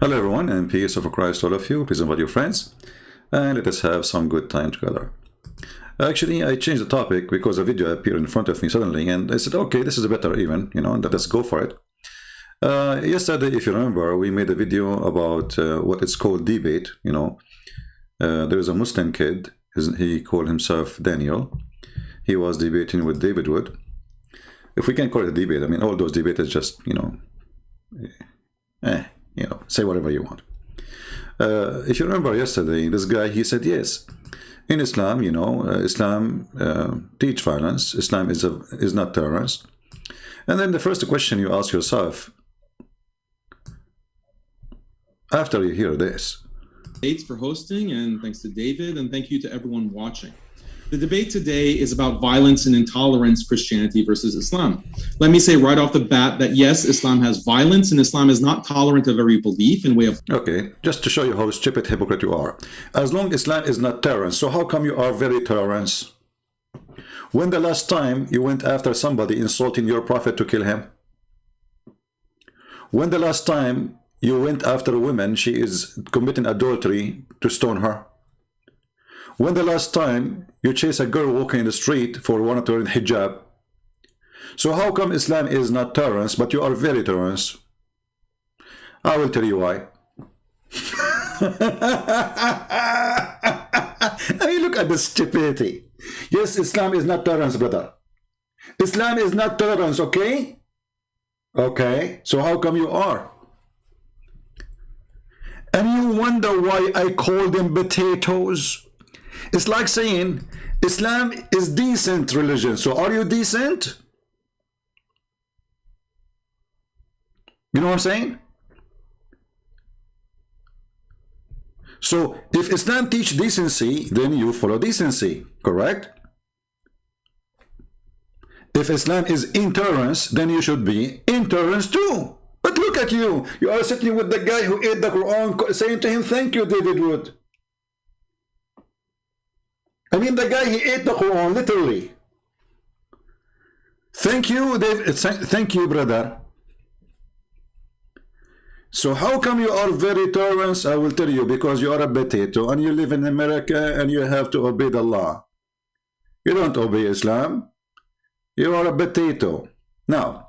Hello everyone, and peace of Christ to all of you, peace and with your friends, and let us have some good time together. Actually, I changed the topic because a video appeared in front of me suddenly, and I said, okay, this is better even, and let's go for it. Yesterday, if you remember, we made a video about what it's called debate. There is a Muslim kid, he called himself Daniel. He was debating with David Wood. If we can call it a debate, I mean, all those debates is just, say whatever you want. If you remember yesterday, this guy, he said, yes, in Islam, Islam teach violence. Islam is not tolerance. And then the first question you ask yourself, after you hear this. Thanks for hosting, and thanks to David, and thank you to everyone watching. The debate today is about violence and intolerance, Christianity versus Islam. Let me say right off the bat that yes, Islam has violence, and Islam is not tolerant of every belief in way of... Okay, just to show you how stupid hypocrite you are. As long as Islam is not tolerance, so how come you are very tolerant? When the last time you went after somebody insulting your prophet to kill him? When the last time you went after a woman, she is committing adultery, to stone her? When the last time you chase a girl walking in the street for wanting to wear hijab? So how come Islam is not tolerance, but you are very tolerant? I will tell you why. I mean, look at the stupidity. Yes, Islam is not tolerance, brother. Islam is not tolerance, okay? Okay, so how come you are? And you wonder why I call them potatoes? It's like saying Islam is decent religion. So are you decent? You know what I'm saying? So if Islam teach decency, then you follow decency, correct? If Islam is intolerance, then you should be intolerance too. But look at you. You are sitting with the guy who ate the Quran, saying to him, thank you, David Wood. I mean, the guy, he ate the Quran, literally. Thank you, David. Thank you, brother. So how come you are very tolerant? I will tell you, because you are a potato, and you live in America, and you have to obey the law. You don't obey Islam. You are a potato. Now,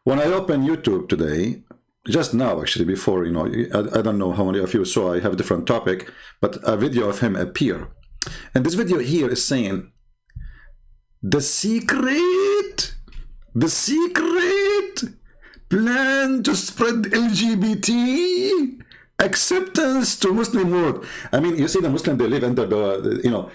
when I open YouTube today, just now actually, before, I don't know how many of you saw, I have a different topic, but a video of him appear. And this video here is saying, the secret plan to spread LGBT acceptance to Muslim world. I mean, you see the Muslim, they live under the,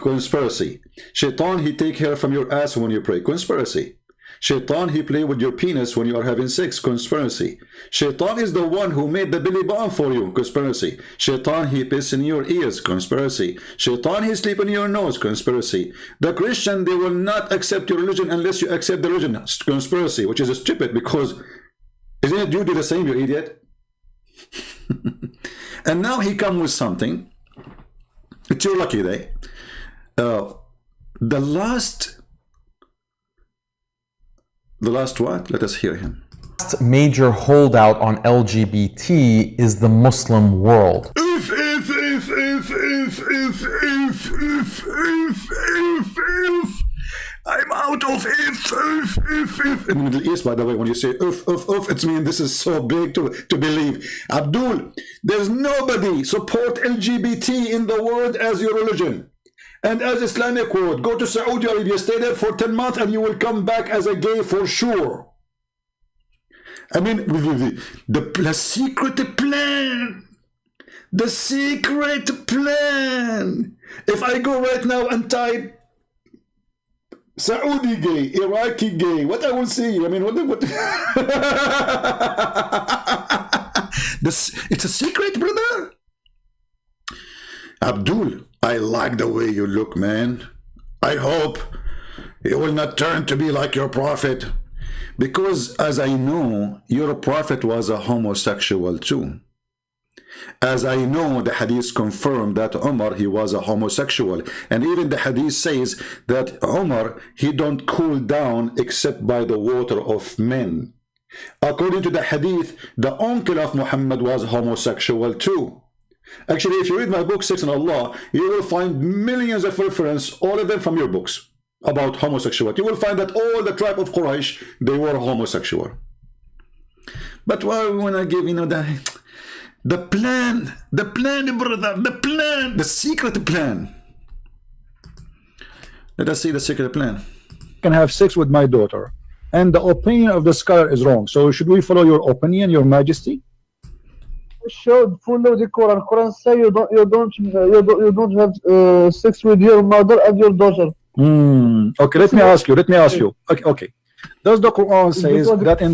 conspiracy. Shaitan, he take hair from your ass when you pray. Conspiracy. Shaitan, he play with your penis when you are having sex. Conspiracy. Shaitan is the one who made the belly bomb for you. Conspiracy. Shaitan, he piss in your ears. Conspiracy. Shaitan, he sleep in your nose. Conspiracy. The Christian, they will not accept your religion unless you accept the religion. Conspiracy, which is stupid, because isn't it you do the same, you idiot? And now he come with something. It's your lucky day. The last what? Let us hear him. Last major holdout on LGBT is the Muslim world. If. I'm out of if. In the Middle East, by the way, when you say if, it means this is so big to believe. Abdul, there's nobody support LGBT in the world as your religion. And as Islamic world, go to Saudi Arabia, stay there for 10 months, and you will come back as a gay for sure. I mean, the secret plan. The secret plan. If I go right now and type Saudi gay, Iraqi gay, what I will see? I mean, what? It's a secret, brother. Abdul, I like the way you look, man. I hope you will not turn to be like your prophet, because as I know, your prophet was a homosexual too. As I know, the hadith confirmed that Umar, he was a homosexual. And even the hadith says that Umar, he don't cool down except by the water of men. According to the hadith, the uncle of Muhammad was homosexual too. Actually, if you read my book, Sex and Allah, you will find millions of references, all of them from your books, about homosexuality. You will find that all the tribe of Quraysh, they were homosexual. But why we want to give, the plan, brother, the secret plan. Let us see the secret plan. Can have sex with my daughter, and the opinion of the scholar is wrong. So should we follow your opinion, Your Majesty? Should follow the Quran. Quran say you don't have sex with your mother and your daughter. Okay, let me ask you. Okay. Does the Quran says that in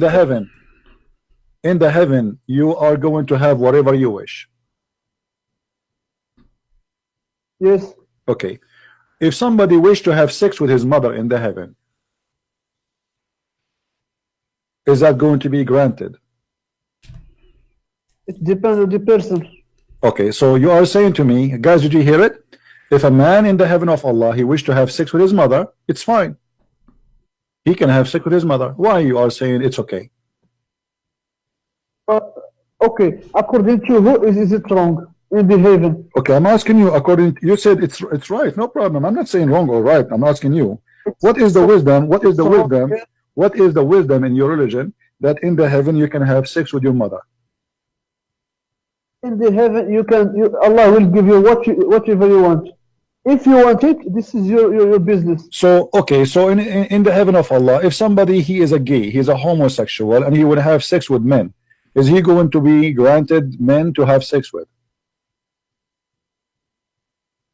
the heaven, you are going to have whatever you wish? Yes. Okay. If somebody wished to have sex with his mother in the heaven, is that going to be granted? It depends on the person. Okay, so you are saying to me, guys, did you hear it? If a man in the heaven of Allah, he wished to have sex with his mother, it's fine. He can have sex with his mother. Why you are saying it's okay? Okay, according to who is it wrong in the heaven? Okay, I'm asking you. You said it's right. No problem. I'm not saying wrong or right. I'm asking you. What is the wisdom? What is the wisdom? What is the wisdom in your religion that in the heaven you can have sex with your mother? In the heaven, Allah will give you whatever you want. If you want it, this is your business. So okay, so in the heaven of Allah, if somebody he is a gay, he is a homosexual, and he would have sex with men, is he going to be granted men to have sex with?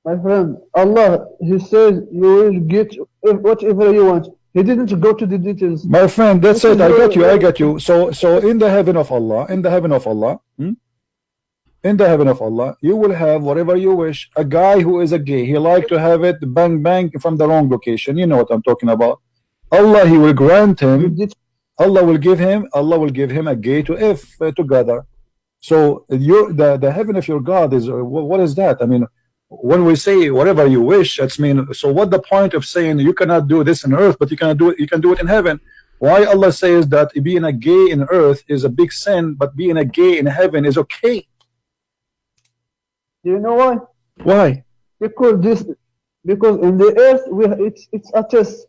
My friend, Allah, He says you will get whatever you want. He didn't go to the details. My friend, that's it. I got you. So in the heaven of Allah, in the heaven of Allah, you will have whatever you wish. A guy who is a gay, he like to have it bang bang from the wrong location. You know what I'm talking about. Allah, He will grant him. Allah will give him a gay to if together. So the heaven of your God is what is that? I mean, when we say whatever you wish, that's mean. So what the point of saying you cannot do this on earth, but you can do it in heaven? Why Allah says that being a gay in earth is a big sin, but being a gay in heaven is okay? Do you know why? Why? Because in the earth it's a test.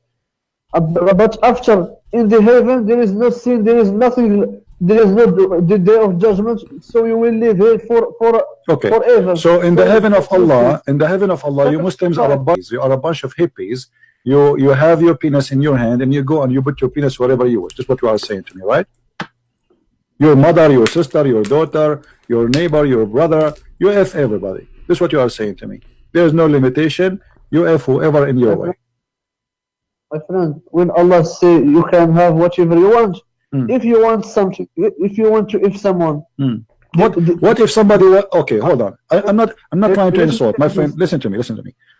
But after in the heaven there is no sin, there is nothing, there is no the day of judgment. So you will live here forever. So in the heaven of Allah, you Muslims are a bunch of hippies. You have your penis in your hand and you go and you put your penis wherever you wish. That's what you are saying to me, right? Your mother, your sister, your daughter, your neighbor, your brother, you F everybody. This is what you are saying to me. There is no limitation. You F whoever in your way. My friend, when Allah say you can have whatever you want, if you want something, if you want to, if someone, what if somebody? Okay, hold on. I'm not trying to insult, my friend. Listen to me.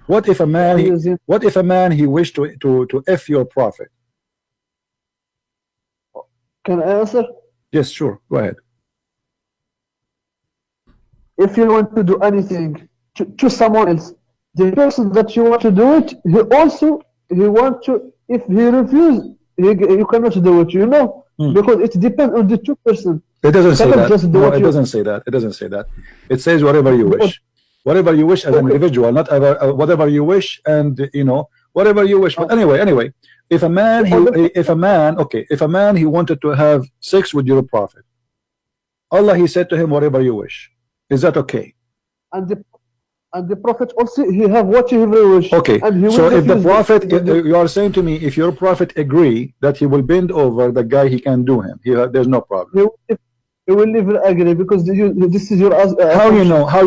What if a man he wished to F your prophet? Can I answer? Yes, sure. Go ahead. If you want to do anything to someone else, the person that you want to do it, he want to. If he refuse, you cannot do it. You know, because it depends on the two person. It doesn't say that. No, it doesn't say that. It doesn't say that. It says whatever you wish. Whatever you wish as an individual, not whatever you wish, and whatever you wish. But anyway, if a man he wanted to have sex with your prophet, Allah he said to him, whatever you wish. Is that okay? And the prophet also he have whatever he wish. Okay. So if the prophet, you are saying to me, if your prophet agree that he will bend over the guy, he can do him. There's no problem. He will never agree because this is your. How you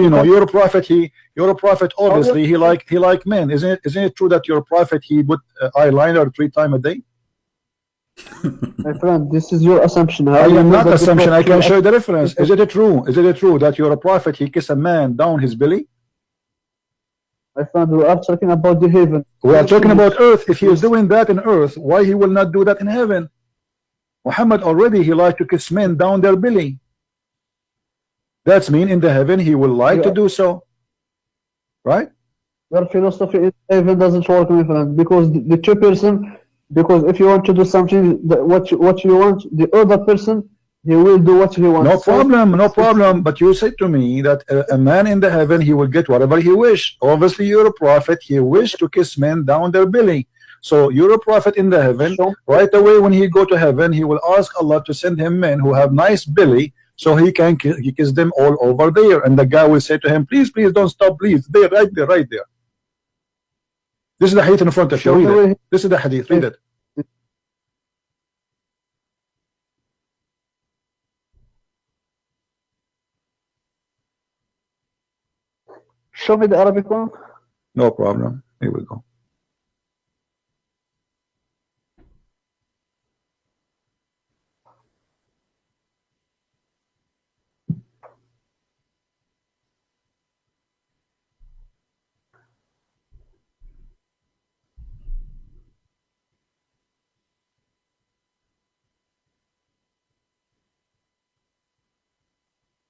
know? Your prophet obviously he like men. Isn't it true that your prophet he put eyeliner 3 times a day? My friend, this is your assumption. I am not assumption. I can show you the reference. Is it true? Is it true that your prophet he kiss a man down his belly? My friend, we are talking about the heaven. We are talking about earth. If he is doing that in earth, why he will not do that in heaven? Muhammad already he liked to kiss men down their belly. That's mean in the heaven he will like to do so, right? Your philosophy in heaven doesn't work, my friend, because the two person Because if you want to do something what you want, the other person, he will do what he wants. No problem, no problem. But you said to me that a man in the heaven, he will get whatever he wish. Obviously, you're a prophet. He wished to kiss men down their belly. So you're a prophet in the heaven. Right away, when he go to heaven, he will ask Allah to send him men who have nice belly, so he can kiss them all over there. And the guy will say to him, please, please don't stop, please. There, right there, right there. This is the hadith in front of you. Read it. This is the hadith. Read it. Show me the Arabic one. No problem. Here we go.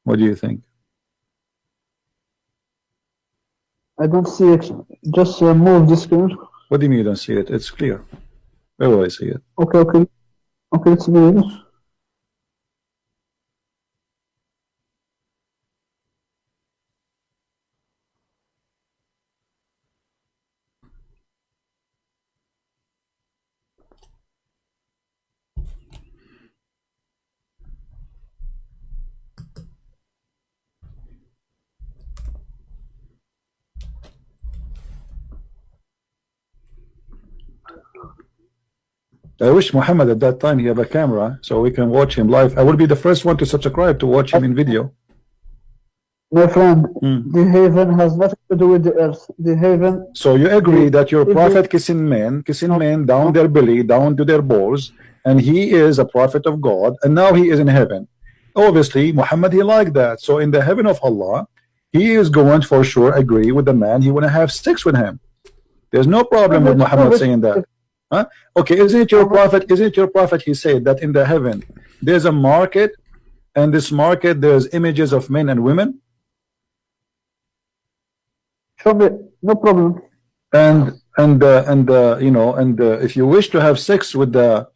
What do you think? I don't see it. Just move the screen. What do you mean you don't see it? It's clear. Where will I see it? Okay, okay. Okay, it's good. I wish Muhammad at that time he have a camera so we can watch him live. I will be the first one to subscribe to watch him in video. My friend, the heaven has nothing to do with the earth. The heaven. So you agree that your prophet kissing men down their belly, down to their balls, and he is a prophet of God, and now he is in heaven. Obviously, Muhammad, he liked that. So in the heaven of Allah, he is going to for sure agree with the man. He want to have sex with him. There's no problem with Muhammad saying that. Huh? Okay, isn't it your prophet? Isn't it your prophet? He said that in the heaven there's a market, and this market there's images of men and women. Show me, no problem. And you know, if you wish to have sex with the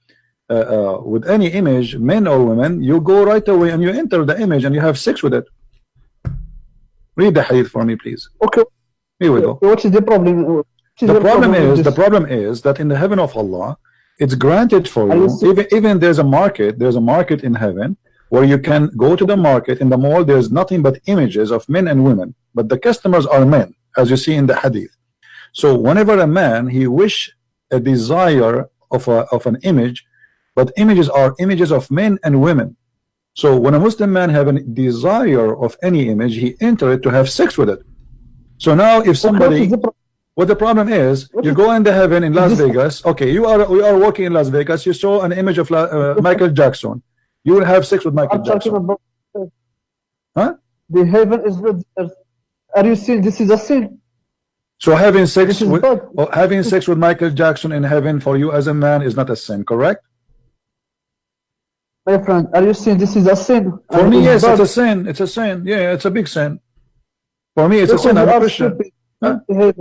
with any image, men or women, you go right away and you enter the image and you have sex with it. Read the hadith for me, please. Okay. Here we go. What is the problem? The problem is that in the heaven of Allah, it's granted for you. Even there's a market in heaven where you can go to the market. In the mall, there's nothing but images of men and women, but the customers are men, as you see in the hadith. So whenever a man he wish a desire of an image, but images are images of men and women. So when a Muslim man have a desire of any image, he enter it to have sex with it. So now if somebody, what the problem is, you go in the heaven in Las Vegas. Okay, we are walking in Las Vegas. You saw an image of Michael Jackson. You will have sex with Michael Jackson. About, huh? The heaven is not earth. Are you saying this is a sin? So having sex with Michael Jackson in heaven for you as a man is not a sin, correct? My friend, are you saying this is a sin? For me, yes, it's a sin. It's a sin. Yeah, it's a big sin. For me, it's a sin. I'm a Christian. Huh? In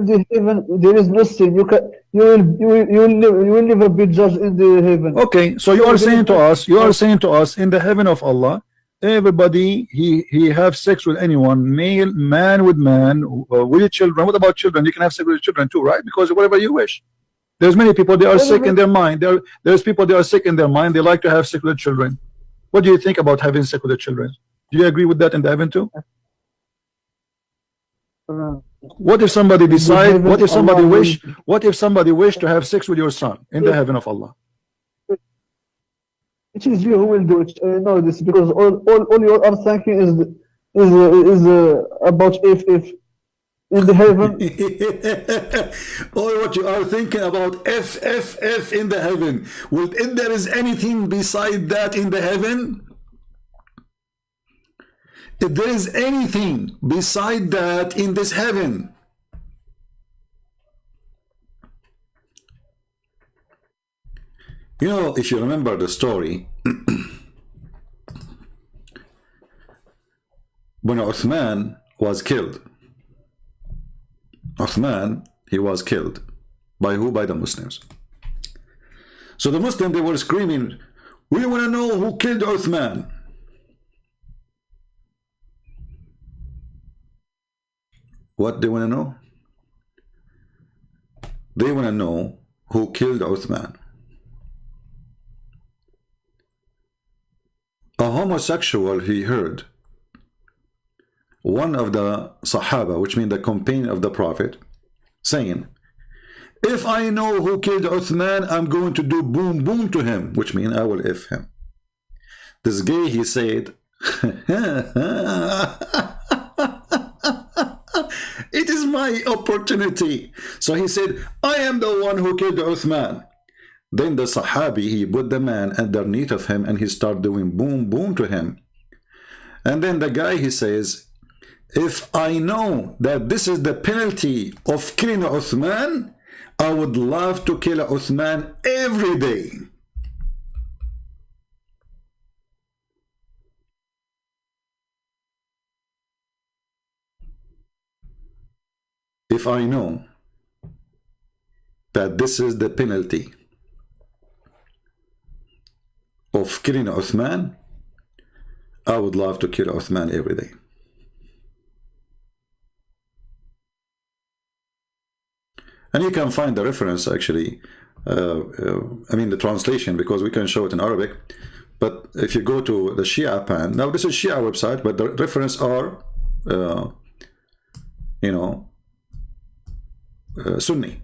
the heaven, there is no sin. You will never be judged in the heaven. Okay, so you are saying to us, in the heaven of Allah, everybody he have sex with anyone, male, man with man, with children. What about children? You can have sex with children too, right? Because whatever you wish. There's many people they are sick in their mind. There's people they are sick in their mind. They like to have sex with children. What do you think about having sex with the children? Do you agree with that in the heaven too? What if somebody decide? What if somebody wish? What if somebody wish to have sex with your son in the heaven of Allah? It is you who will do it. Know this because all you are thinking is about if in the heaven. All what you are thinking about if in the heaven. Well, if there is anything beside that in the heaven. If there is anything beside that in this heaven, you know, if you remember the story, when Uthman was killed, he was killed by who? By the Muslims. So the Muslims, they were screaming, we want to know who killed Uthman. What they want to know? They want to know who killed Uthman. A homosexual, he heard one of the Sahaba, which means the companion of the Prophet, saying, if I know who killed Uthman, I'm going to do boom boom to him, which means I will F him. This guy, he said, it is my opportunity. So he said, I am the one who killed Uthman. Then the Sahabi, he put the man underneath of him and he started doing boom boom to him. And then the guy, he says, if I know that this is the penalty of killing Uthman, I would love to kill Uthman every day. If I know that this is the penalty of killing Uthman, I would love to kill Uthman every day. And you can find the reference actually, I mean the translation, because we can show it in Arabic. But if you go to the Shia pan, now this is Shia website, but the reference are, you know, Sunni.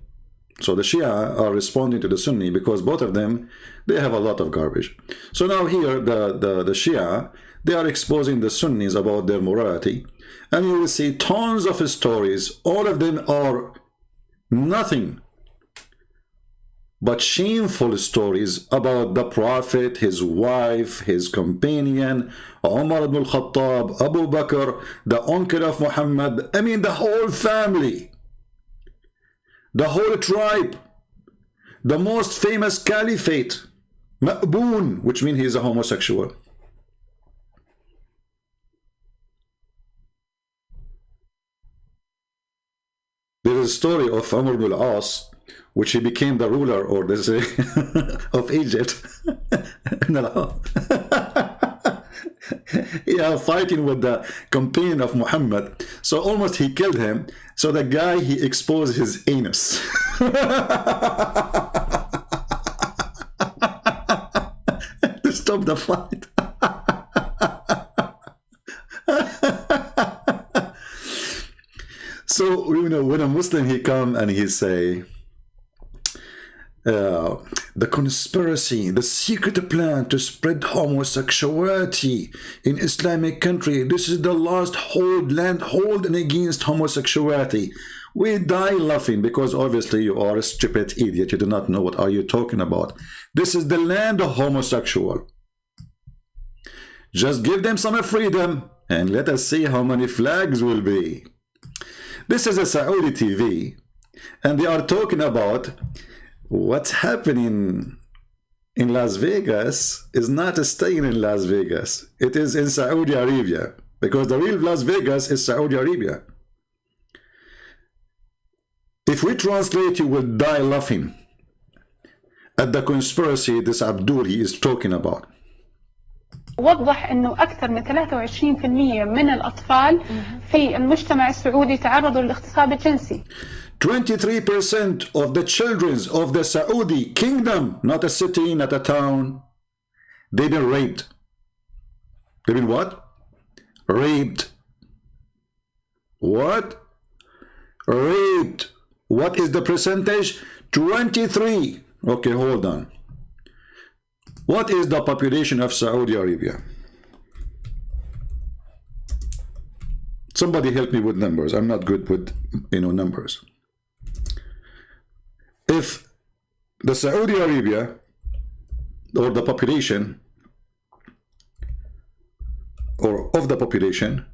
So the Shia are responding to the Sunni because both of them, they have a lot of garbage. So now here the Shia, they are exposing the Sunnis about their morality, and you will see tons of stories. All of them are nothing but shameful stories about the Prophet, his wife, his companion, Umar ibn al-Khattab, Abu Bakr, the uncle of Muhammad, I mean the whole family, the whole tribe, the most famous caliphate, Ma'boon, which means he is a homosexual. There is a story of Amr ibn al-As, which he became the ruler, or this of Egypt. Yeah, fighting with the companion of Muhammad. So almost he killed him. So the guy, he exposed his anus. To stop the fight. So, you know, when a Muslim, he come and he say, the conspiracy, the secret plan to spread homosexuality in Islamic country, this is the last land holding against homosexuality. We die laughing because obviously you are a stupid idiot. You do not know what are you talking about. This is the land of homosexual. Just give them some freedom and let us see how many flags will be. This is a Saudi TV, and they are talking about what's happening in Las Vegas is not staying in Las Vegas. It is in Saudi Arabia, because the real Las Vegas is Saudi Arabia. If we translate, you will die laughing at the conspiracy this Abdul he is talking about. وضح انه اكثر من 23% من الاطفال في المجتمع السعودي تعرضوا للاغتصاب الجنسي. 23% of the children of the Saudi kingdom, not a city, not a town, they've been raped. They've been what? Raped. What? Raped. What is the percentage? 23. Okay, hold on. What is the population of Saudi Arabia? Somebody help me with numbers. I'm not good with, you know, numbers. If the Saudi Arabia, or the population, or of the population,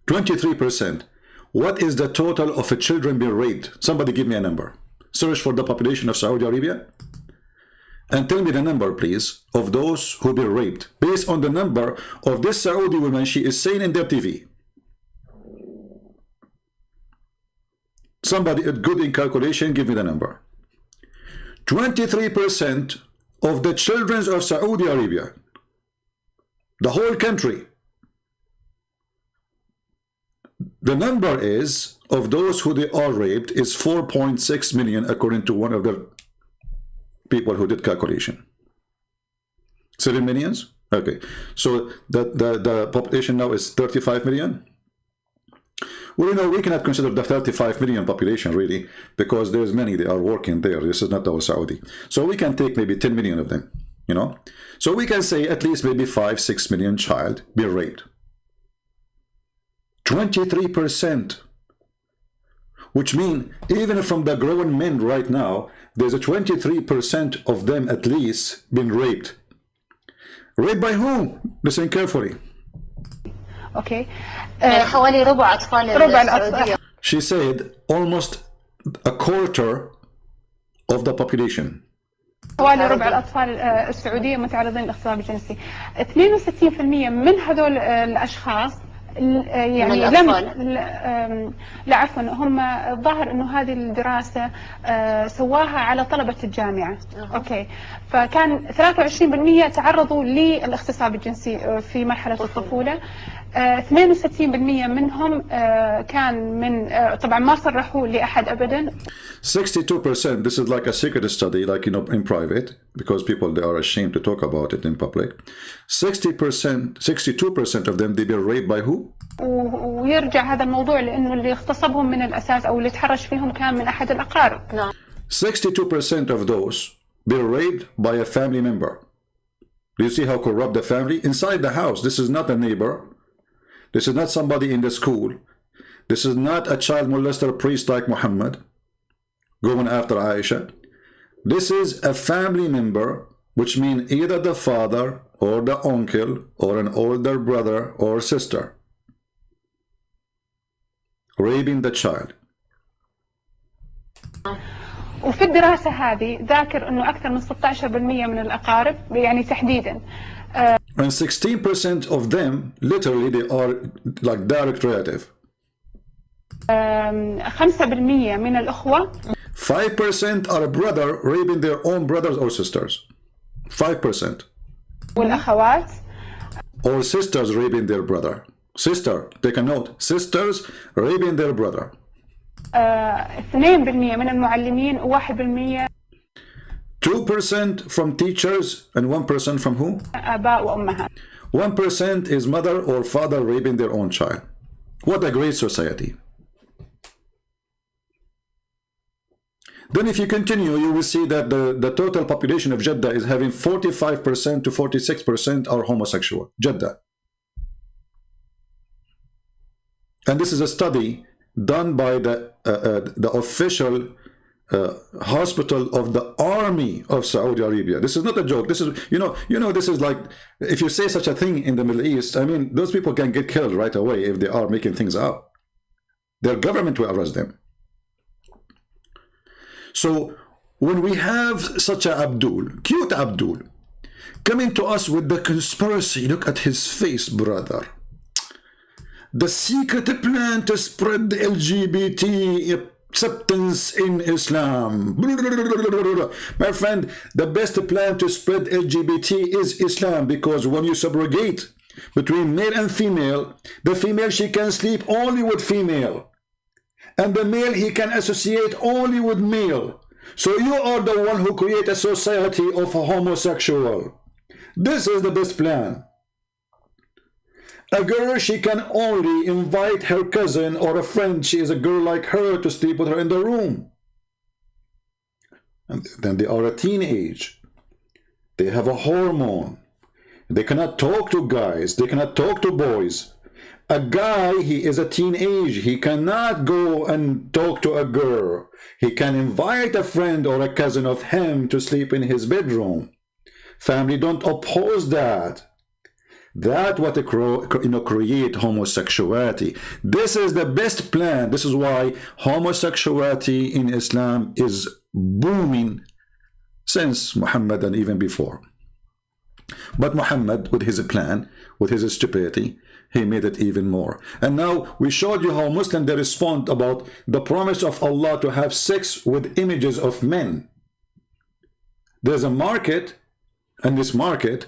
23%, what is the total of children being raped? Somebody give me a number. Search for the population of Saudi Arabia and tell me the number, please, of those who been raped based on the number of this Saudi woman she is saying in their TV. Somebody good in calculation, give me the number. 23% of the children of Saudi Arabia, the whole country, the number is of those who they are raped is 4.6 million, according to one of the people who did calculation. 7 millions. Okay, so the population now is 35 million. Well, you know, we cannot consider the 35 million population really, because there's many, they are working there. This is not our Saudi. So we can take maybe 10 million of them, you know. So we can say at least maybe 5-6 million child be raped. 23%, which means even from the grown men right now, there's a 23% of them at least been raped. Raped by whom? Listen carefully. اوكي حوالي ربع أطفال السعودية. She said almost a quarter of the population. حوالي ربع الأطفال السعودية متعرضين للاغتصاب الجنسي. 62% من هذول الأشخاص يعني لا عفوا، هم الظاهر انه هذه الدراسة سواها على طلبة الجامعة. اوكي، فكان 23% تعرضوا للاغتصاب الجنسي في مرحلة الطفولة. 62% منهم كان من طبعا ما صرحوا لأحد أبدا. 62%, this is like a secret study, like, you know, in private, because people, they are ashamed to talk about it in public. 60%, 62% of them, they were raped by who? ويرجع هذا الموضوع لأنه اللي اغتصبهم من الأساس أو اللي تحرش فيهم كان من أحد الأقارب. 62% of those were raped by a family member. Do you see how corrupt the family? Inside the house, this is not a neighbor. This is not somebody in the school. This is not a child molester priest like Muhammad going after Aisha. This is a family member, which means either the father or the uncle or an older brother or sister raping the child. وفي الدراسة هذه ذاكر إنه أكثر من 16% من الأقارب يعني تحديداً. And 16% of them, literally, they are like direct relative. 5% من الأخوة. 5% are a brother raping their own brothers or sisters. 5%. والأخوات. Or sisters raping their brother. Sister, take a note. Sisters raping their brother. 2% من المعلمين و1%. 2% from teachers and 1% from who? آباء وأمهات. 1% is mother or father raping their own child. What a great society. Then if you continue, you will see that the total population of Jeddah is having 45% to 46% are homosexual. Jeddah. And this is a study done by the official hospital of the army of Saudi Arabia. This is not a joke. This is, you know, this is like, if you say such a thing in the Middle East, I mean, those people can get killed right away if they are making things up. Their government will arrest them. So when we have such a Abdul, cute Abdul, coming to us with the conspiracy, look at his face, brother. The secret plan to spread the LGBT acceptance in Islam. My friend, the best plan to spread LGBT is Islam, because when you subrogate between male and female, the female, she can sleep only with female, and the male, he can associate only with male. So you are the one who create a society of homosexual. This is the best plan. A girl, she can only invite her cousin or a friend, she is a girl like her, to sleep with her in the room. And then they are a teenage. They have a hormone. They cannot talk to guys. They cannot talk to boys. A guy, he is a teenage. He cannot go and talk to a girl. He can invite a friend or a cousin of him to sleep in his bedroom. Family don't oppose that. That what create homosexuality. This is the best plan. This is why homosexuality in Islam is booming since Muhammad and even before. But Muhammad, with his plan, with his stupidity, he made it even more. And now we showed you how Muslims, they respond about the promise of Allah to have sex with images of men. There's a market, and this market,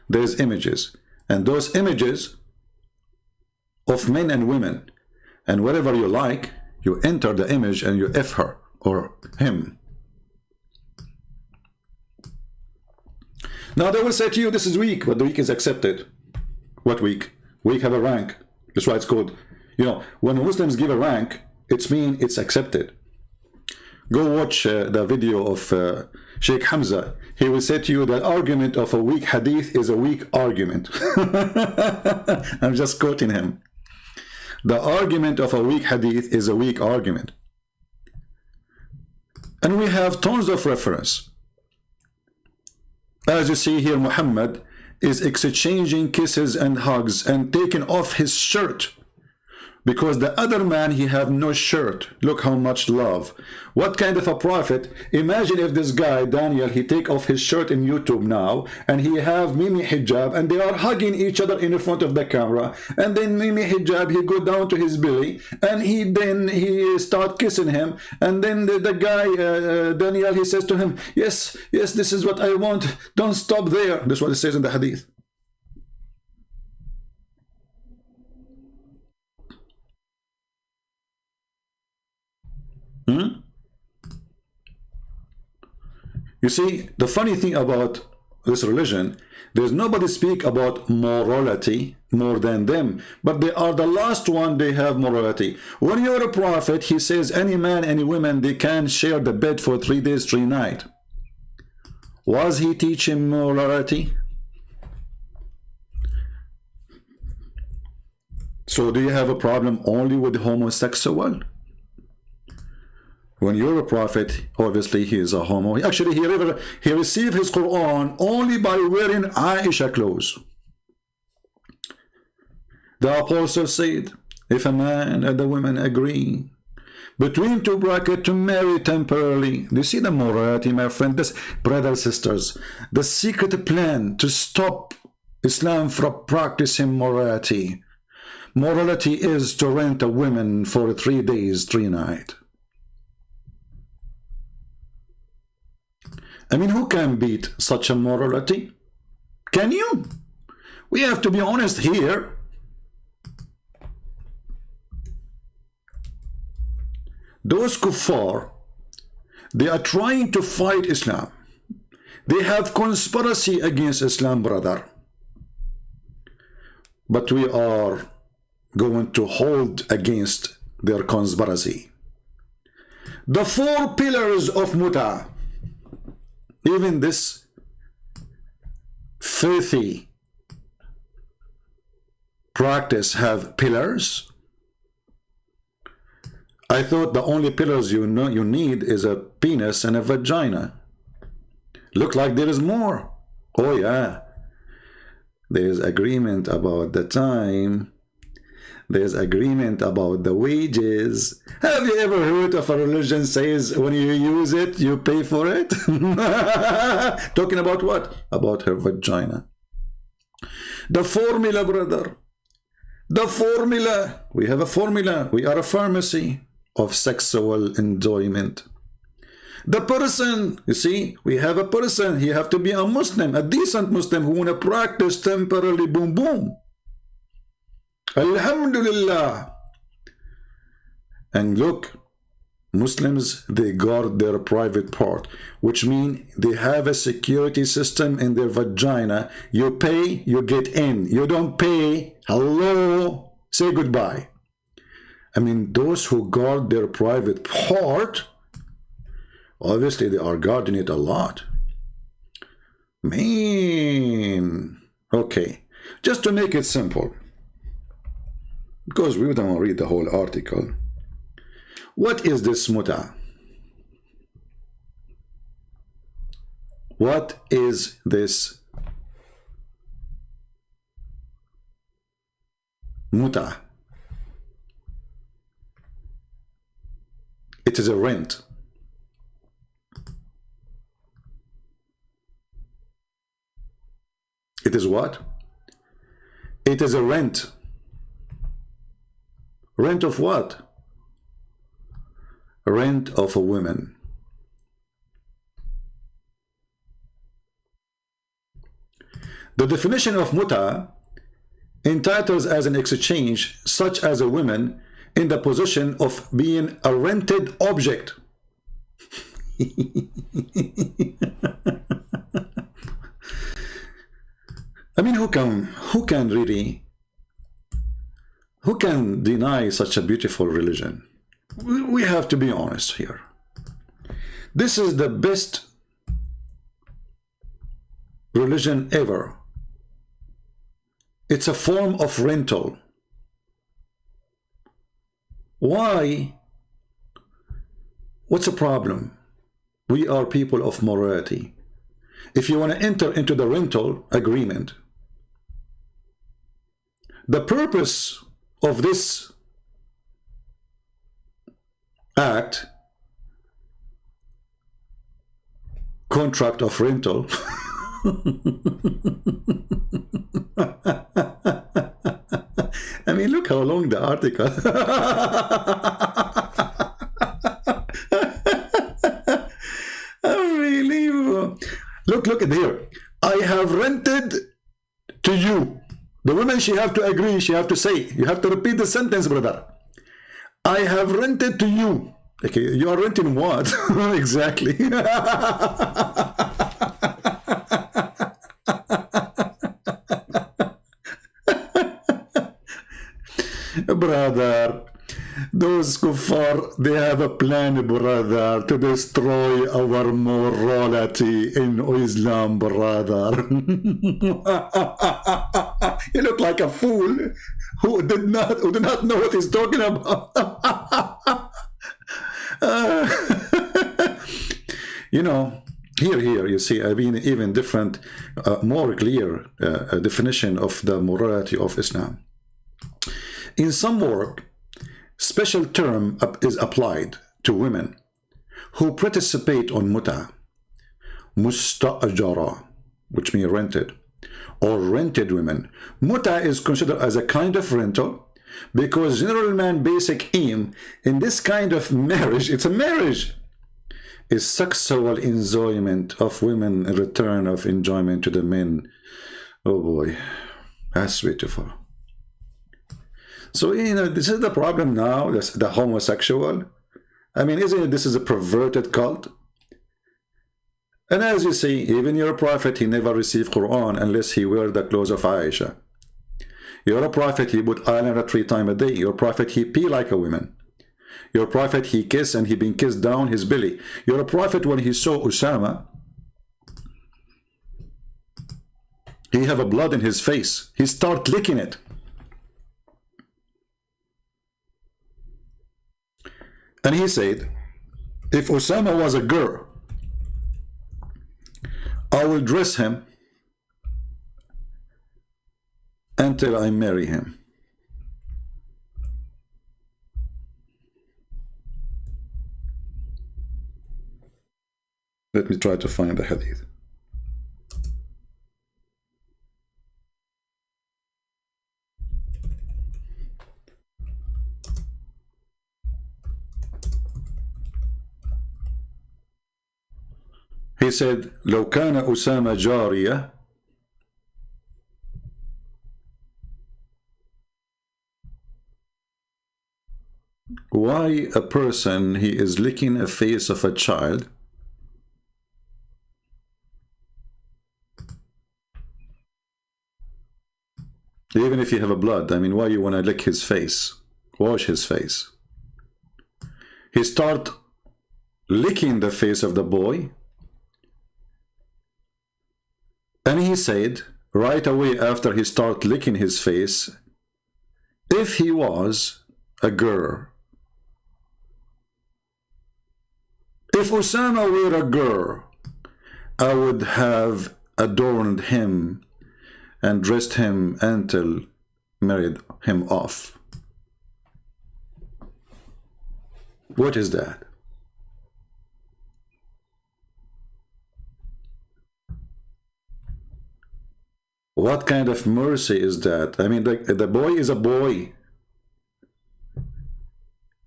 there's images. And those images of men and women, and whatever you like, you enter the image and you F her or him. Now they will say to you, this is weak, but the weak is accepted. What weak? Weak have a rank. That's why it's called, you know, when Muslims give a rank, it's mean it's accepted. Go watch the video of Sheikh Hamza. He will say to you that argument of a weak hadith is a weak argument. I'm just quoting him. The argument of a weak hadith is a weak argument. And we have tons of reference. As you see here, Muhammad is exchanging kisses and hugs and taking off his shirt because the other man, he have no shirt. Look how much love. What kind of a prophet? Imagine if this guy Daniel, he take off his shirt in YouTube now and he have Mimi hijab and they are hugging each other in front of the camera, and then Mimi hijab, he go down to his belly and he start kissing him, and then the guy Daniel, he says to him, yes, this is what I want, don't stop there. That's what it says in the hadith. You see, the funny thing about this religion, there's nobody speak about morality more than them, but they are the last one, they have morality. When you're a prophet, he says any man, any woman, they can share the bed for 3 days, 3 nights. Was he teaching morality? So do you have a problem only with homosexual? When you're a prophet, obviously he is a homo. Actually, he received his Quran only by wearing Aisha clothes. The apostle said, if a man and a woman agree between two brackets to marry temporarily, do you see the morality, my friend? This, brothers and sisters, the secret plan to stop Islam from practicing morality. Morality is to rent a woman for 3 days, 3 nights. I mean, who can beat such a morality? Can you? We have to be honest here. Those kuffar, they are trying to fight Islam. They have conspiracy against Islam, brother. But we are going to hold against their conspiracy. The 4 pillars of Muta. Even this filthy practice have pillars. I thought the only pillars you need is a penis and a vagina. Look like there is more. Oh yeah. There's agreement about the time. There's agreement about the wages. Have you ever heard of a religion says when you use it, you pay for it? Talking about what? About her vagina. The formula, brother. The formula. We have a formula. We are a pharmacy of sexual enjoyment. The person, you see, we have a person. He have to be a Muslim, a decent Muslim who want to practice temporarily boom boom. Alhamdulillah. And look, Muslims, they guard their private part, which means they have a security system in their vagina. You pay, you get in. You don't pay, hello, say goodbye. I mean, those who guard their private part, obviously they are guarding it a lot. Man, okay, just to make it simple, because we don't read the whole article. What is this muta? What is this muta? It is a rent. It is what? It is a rent. Rent of what? Rent of a woman. The definition of muta entitles as an exchange such as a woman in the position of being a rented object. I mean, who can deny such a beautiful religion? We have to be honest here. This is the best religion ever. It's a form of rental. Why? What's the problem? We are people of morality. If you want to enter into the rental agreement, the purpose of this act, contract of rental, I mean, look how long the article. Unbelievable. Look at here. I have rented to you. The woman, she have to agree, she have to say. You have to repeat the sentence, brother. I have rented to you. Okay, you are renting what? Exactly. Brother, those kuffar, they have a plan, brother, to destroy our morality in Islam, brother. You look like a fool who do not know what he's talking about. You know, here you see, I mean, even different, more clear definition of the morality of Islam. In some work, special term is applied to women who participate on muta, musta'jara, which means rented, or rented women. Muta is considered as a kind of rental because general man basic aim in this kind of marriage, it's a marriage, is sexual enjoyment of women in return of enjoyment to the men. Oh boy, that's beautiful. So, you know, this is the problem now, the homosexual. I mean, isn't it, this is a perverted cult? And as you see, even your prophet, he never received Quran unless he wear the clothes of Aisha. Your prophet, he put eyeliner 3 times a day. Your prophet, he pee like a woman. Your prophet, he kiss and he been kissed down his belly. Your prophet, when he saw Usama, he have a blood in his face. He start licking it. And he said, if Osama was a girl, I will dress him until I marry him. Let me try to find the hadith. He said, لو كان أسامة جارية why a person, he is licking a face of a child even if you have a blood? I mean, why you want to lick his face, wash his face? He start licking the face of the boy. And he said, right away after he started licking his face, if he was a girl, if Osama were a girl, I would have adorned him and dressed him until married him off. What is that? What kind of mercy is that? I mean, the boy is a boy.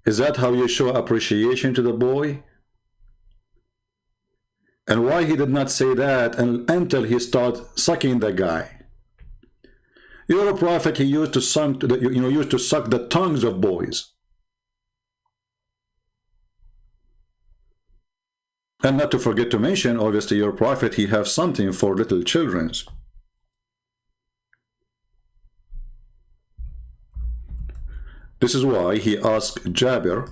Is that how you show appreciation to the boy? And why he did not say that until he started sucking the guy? Your prophet, he used to suck used to suck the tongues of boys. And not to forget to mention, obviously, your prophet, he has something for little children. This is why he asked Jabir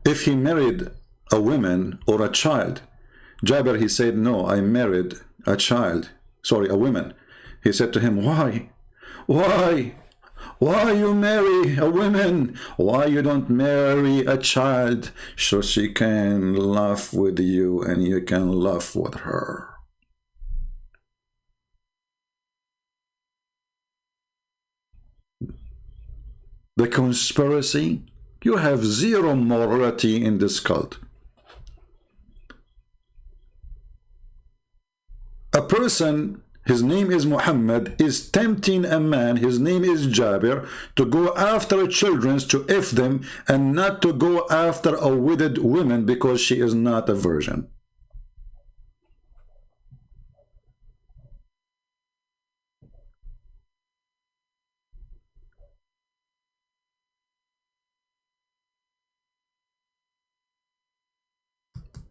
if he married a woman or a child. Jabir, he said, no, I married a child. Sorry, a woman. He said to him, why? Why? Why you marry a woman? Why you don't marry a child so she can laugh with you and you can laugh with her? The conspiracy? You have zero morality in this cult. A person, his name is Muhammad, is tempting a man, his name is Jabir, to go after children to F them and not to go after a wedded woman because she is not a virgin.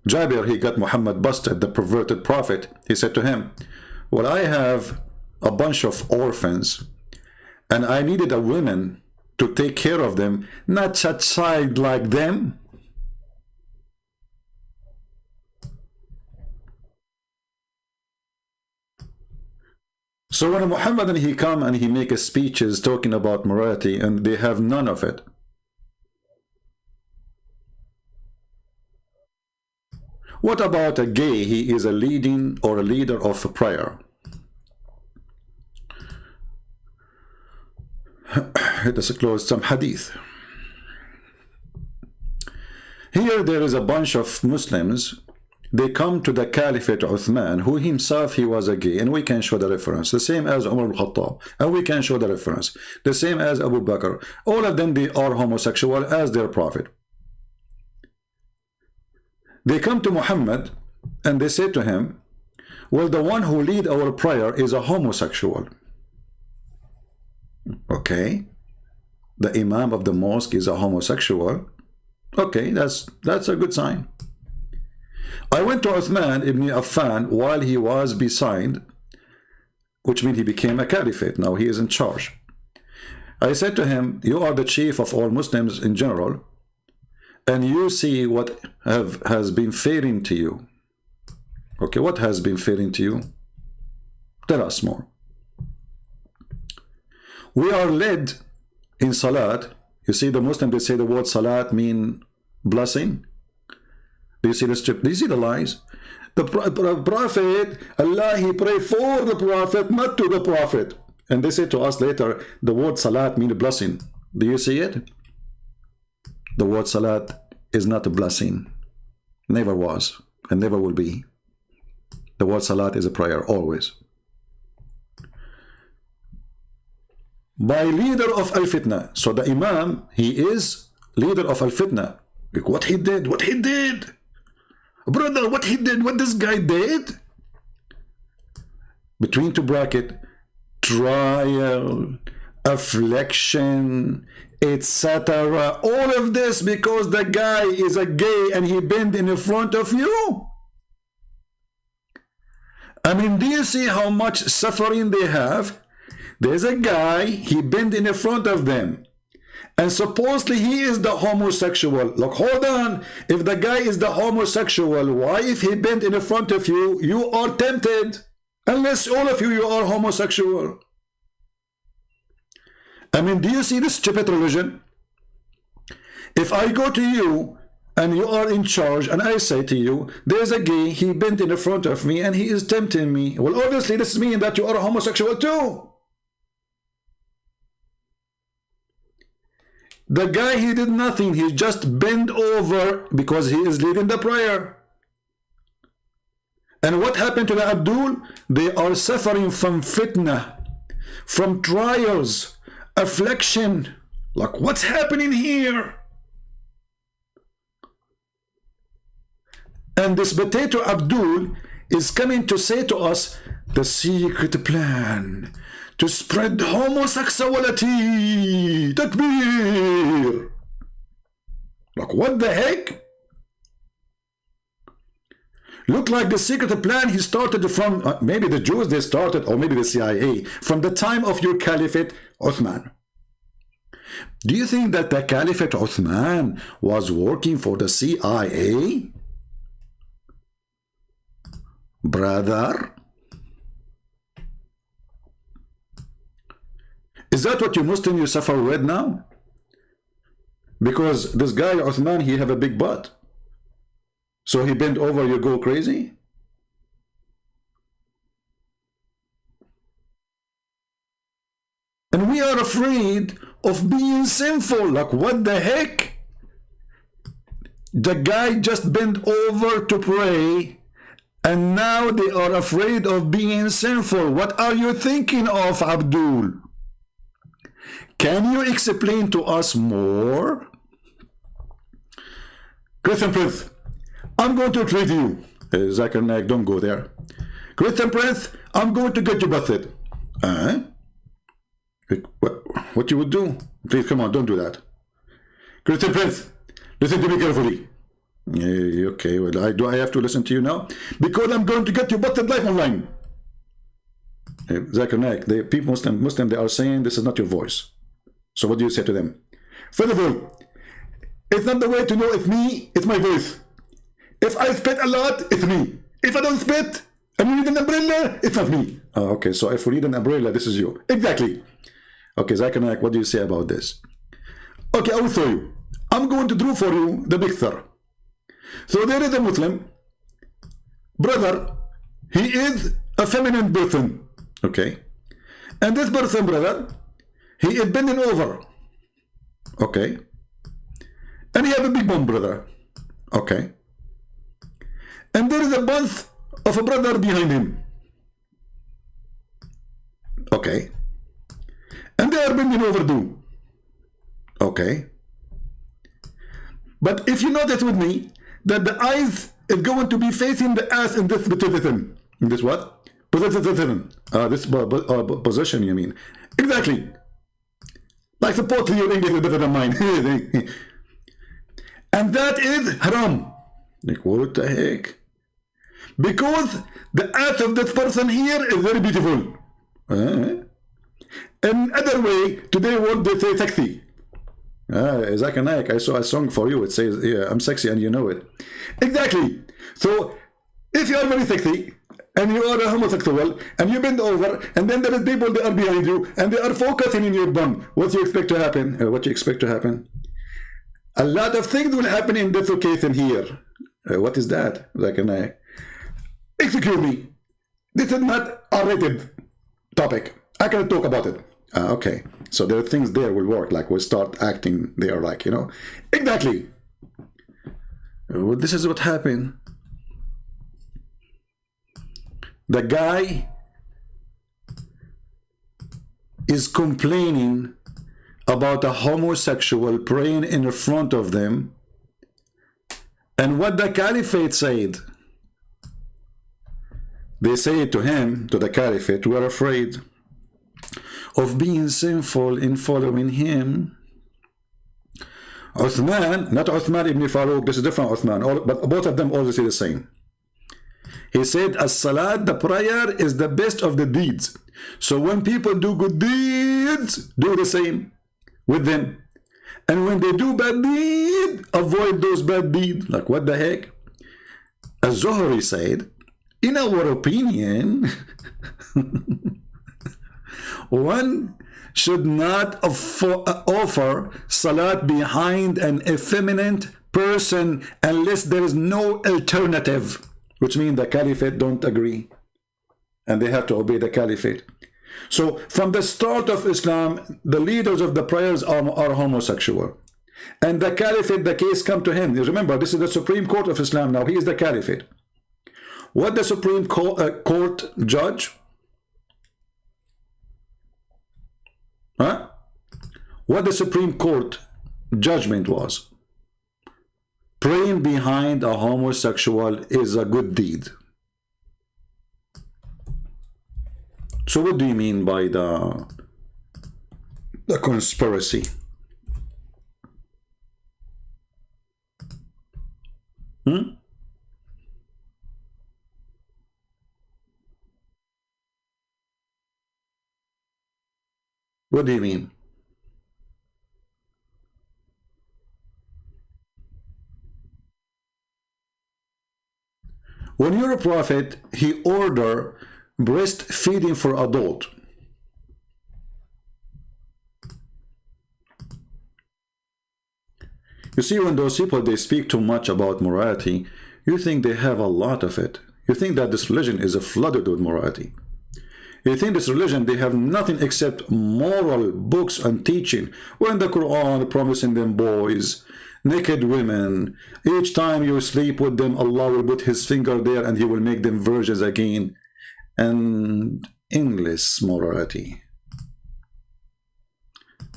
Jabir, he got Muhammad busted, the perverted prophet. He said to him, well, I have a bunch of orphans and I needed a woman to take care of them, not a child like them. So when Muhammad and he come and he make speeches talking about morality, and they have none of it. What about a gay? He is a leading or a leader of a prayer. Let us close some hadith. Here there is a bunch of Muslims. They come to the Caliphate Uthman, who himself, he was a gay, and we can show the reference. The same as Umar al-Khattab, and we can show the reference. The same as Abu Bakr. All of them, they are homosexual as their prophet. They come to Muhammad and they say to him, well, the one who lead our prayer is a homosexual. Okay. The imam of the mosque is a homosexual. Okay, that's a good sign. I went to Uthman ibn Affan while he was beside, which means he became a caliphate. Now he is in charge. I said to him, you are the chief of all Muslims in general, and you see what has been failing to you. Okay, what has been failing to you? Tell us more. We are led in Salat. You see, the Muslims, they say the word Salat mean blessing. Do you see this? Do you see the lies? The Prophet, Allah, he pray for the Prophet, not to the Prophet. And they say to us later, the word Salat mean blessing. Do you see it? The word Salat is not a blessing. Never was and never will be. The word Salat is a prayer, always. By leader of Al-Fitna. So the Imam, he is leader of Al-Fitna. Like what he did, what he did. Brother, what he did, what this guy did. Between two bracket, trial, affliction, etc. All of this because the guy is a gay and he bend in front of you. I mean, do you see how much suffering they have? There's a guy, he bend in front of them. And supposedly he is the homosexual. Look, hold on. If the guy is the homosexual, why if he bent in front of you, you are tempted? Unless all of you are homosexual. I mean, do you see this stupid religion? If I go to you and you are in charge and I say to you, there's a gay, he bent in front of me and he is tempting me. Well, obviously this means that you are a homosexual too. The guy, he did nothing. He just bent over because he is leading the prayer. And what happened to the Abdul? They are suffering from fitna, from trials, affliction. Like, what's happening here? And this potato Abdul is coming to say to us, the secret plan to spread homosexuality. Takbir. Like, what the heck? Look like the secret plan he started from, maybe the Jews they started, or maybe the CIA, from the time of your Caliphate Uthman. Do you think that the Caliphate Uthman was working for the CIA? Brother? Is that what you Muslim Yusuf read now? Because this guy Uthman, he have a big butt. So he bent over, you go crazy? And we are afraid of being sinful. Like, what the heck? The guy just bent over to pray, and now they are afraid of being sinful. What are you thinking of, Abdul? Can you explain to us more? Christian Prince, I'm going to treat you. Zakir Naik, don't go there. Christian Prince, I'm going to get you busted. What you would do? Please, come on, don't do that. Christian Prince, listen to me carefully. Okay, well, do I have to listen to you now? Because I'm going to get you busted live online. Zakir Naik, the people, Muslim, they are saying this is not your voice. So what do you say to them? First of all, it's not the way to know it's me, it's my voice. If I spit a lot, it's me. If I don't spit, and you need an umbrella, it's not me. Oh, okay, so if we need an umbrella, this is you. Exactly. Okay, Zakir Naik, what do you say about this? Okay, I will show you. I'm going to draw for you the picture. So there is a Muslim brother. He is a feminine person. Okay. And this person, brother, he is bending over. Okay. And he has a big bone, brother. Okay. And there is a bunch of a brother behind him. Okay. And they are bending over too. Okay. But if you notice with me that the eyes is going to be facing the ass in this position. In this what? Position. This position, you mean? Exactly. Like supposedly your English is better than mine. And that is haram. Like, what the heck? Because the ass of this person here is very beautiful. Another way, today what they say sexy. Zakir Naik, I saw a song for you. It says, yeah, I'm sexy and you know it. Exactly. So, if you are very sexy, and you are a homosexual, and you bend over, and then there are people that are behind you, and they are focusing in your bum, what do you expect to happen? What do you expect to happen? A lot of things will happen in this occasion here. What is that, Zakir Naik? Excuse me. This is not a rated topic. I cannot talk about it. Okay. So there are things there will work, like we'll start acting there, like, you know. Exactly. Well, this is what happened. The guy is complaining about a homosexual praying in front of them. And what the caliphate said, they say to him, to the caliphate, we are afraid of being sinful in following him. Uthman, not Uthman ibn Farouk, this is different Uthman, but both of them also say the same. He said, as-salat, the prayer, is the best of the deeds. So when people do good deeds, do the same with them. And when they do bad deeds, avoid those bad deeds. Like, what the heck? Az-Zuhri said, in our opinion, one should not offer salat behind an effeminate person unless there is no alternative, which means the caliphate don't agree and they have to obey the caliphate. So from the start of Islam, the leaders of the prayers are homosexual, and the caliphate, the case come to him. Remember, this is the Supreme Court of Islam now. He is the caliphate. What the Supreme Court judge? What the Supreme Court judgment was? Praying behind a homosexual is a good deed. So what do you mean by the conspiracy? What do you mean? When you're a prophet, he order breastfeeding for adult. You see, when those people, they speak too much about morality, you think they have a lot of it. You think that this religion is flooded with morality. You think this religion, they have nothing except moral books and teaching. When the Quran promising them boys, naked women, each time you sleep with them, Allah will put his finger there and he will make them virgins again. And endless morality.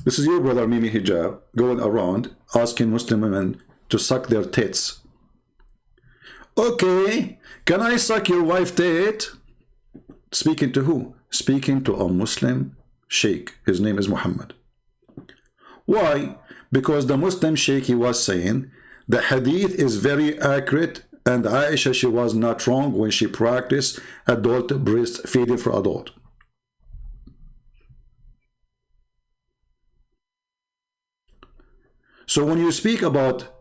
This is your brother Mimi Hijab going around asking Muslim women to suck their tits. Okay, can I suck your wife's tit? Speaking to who? Speaking to a Muslim sheikh. His name is Muhammad. Why? Because the Muslim sheikh, he was saying the hadith is very accurate, and Aisha, she was not wrong when she practiced adult breastfeeding for adult. So when you speak about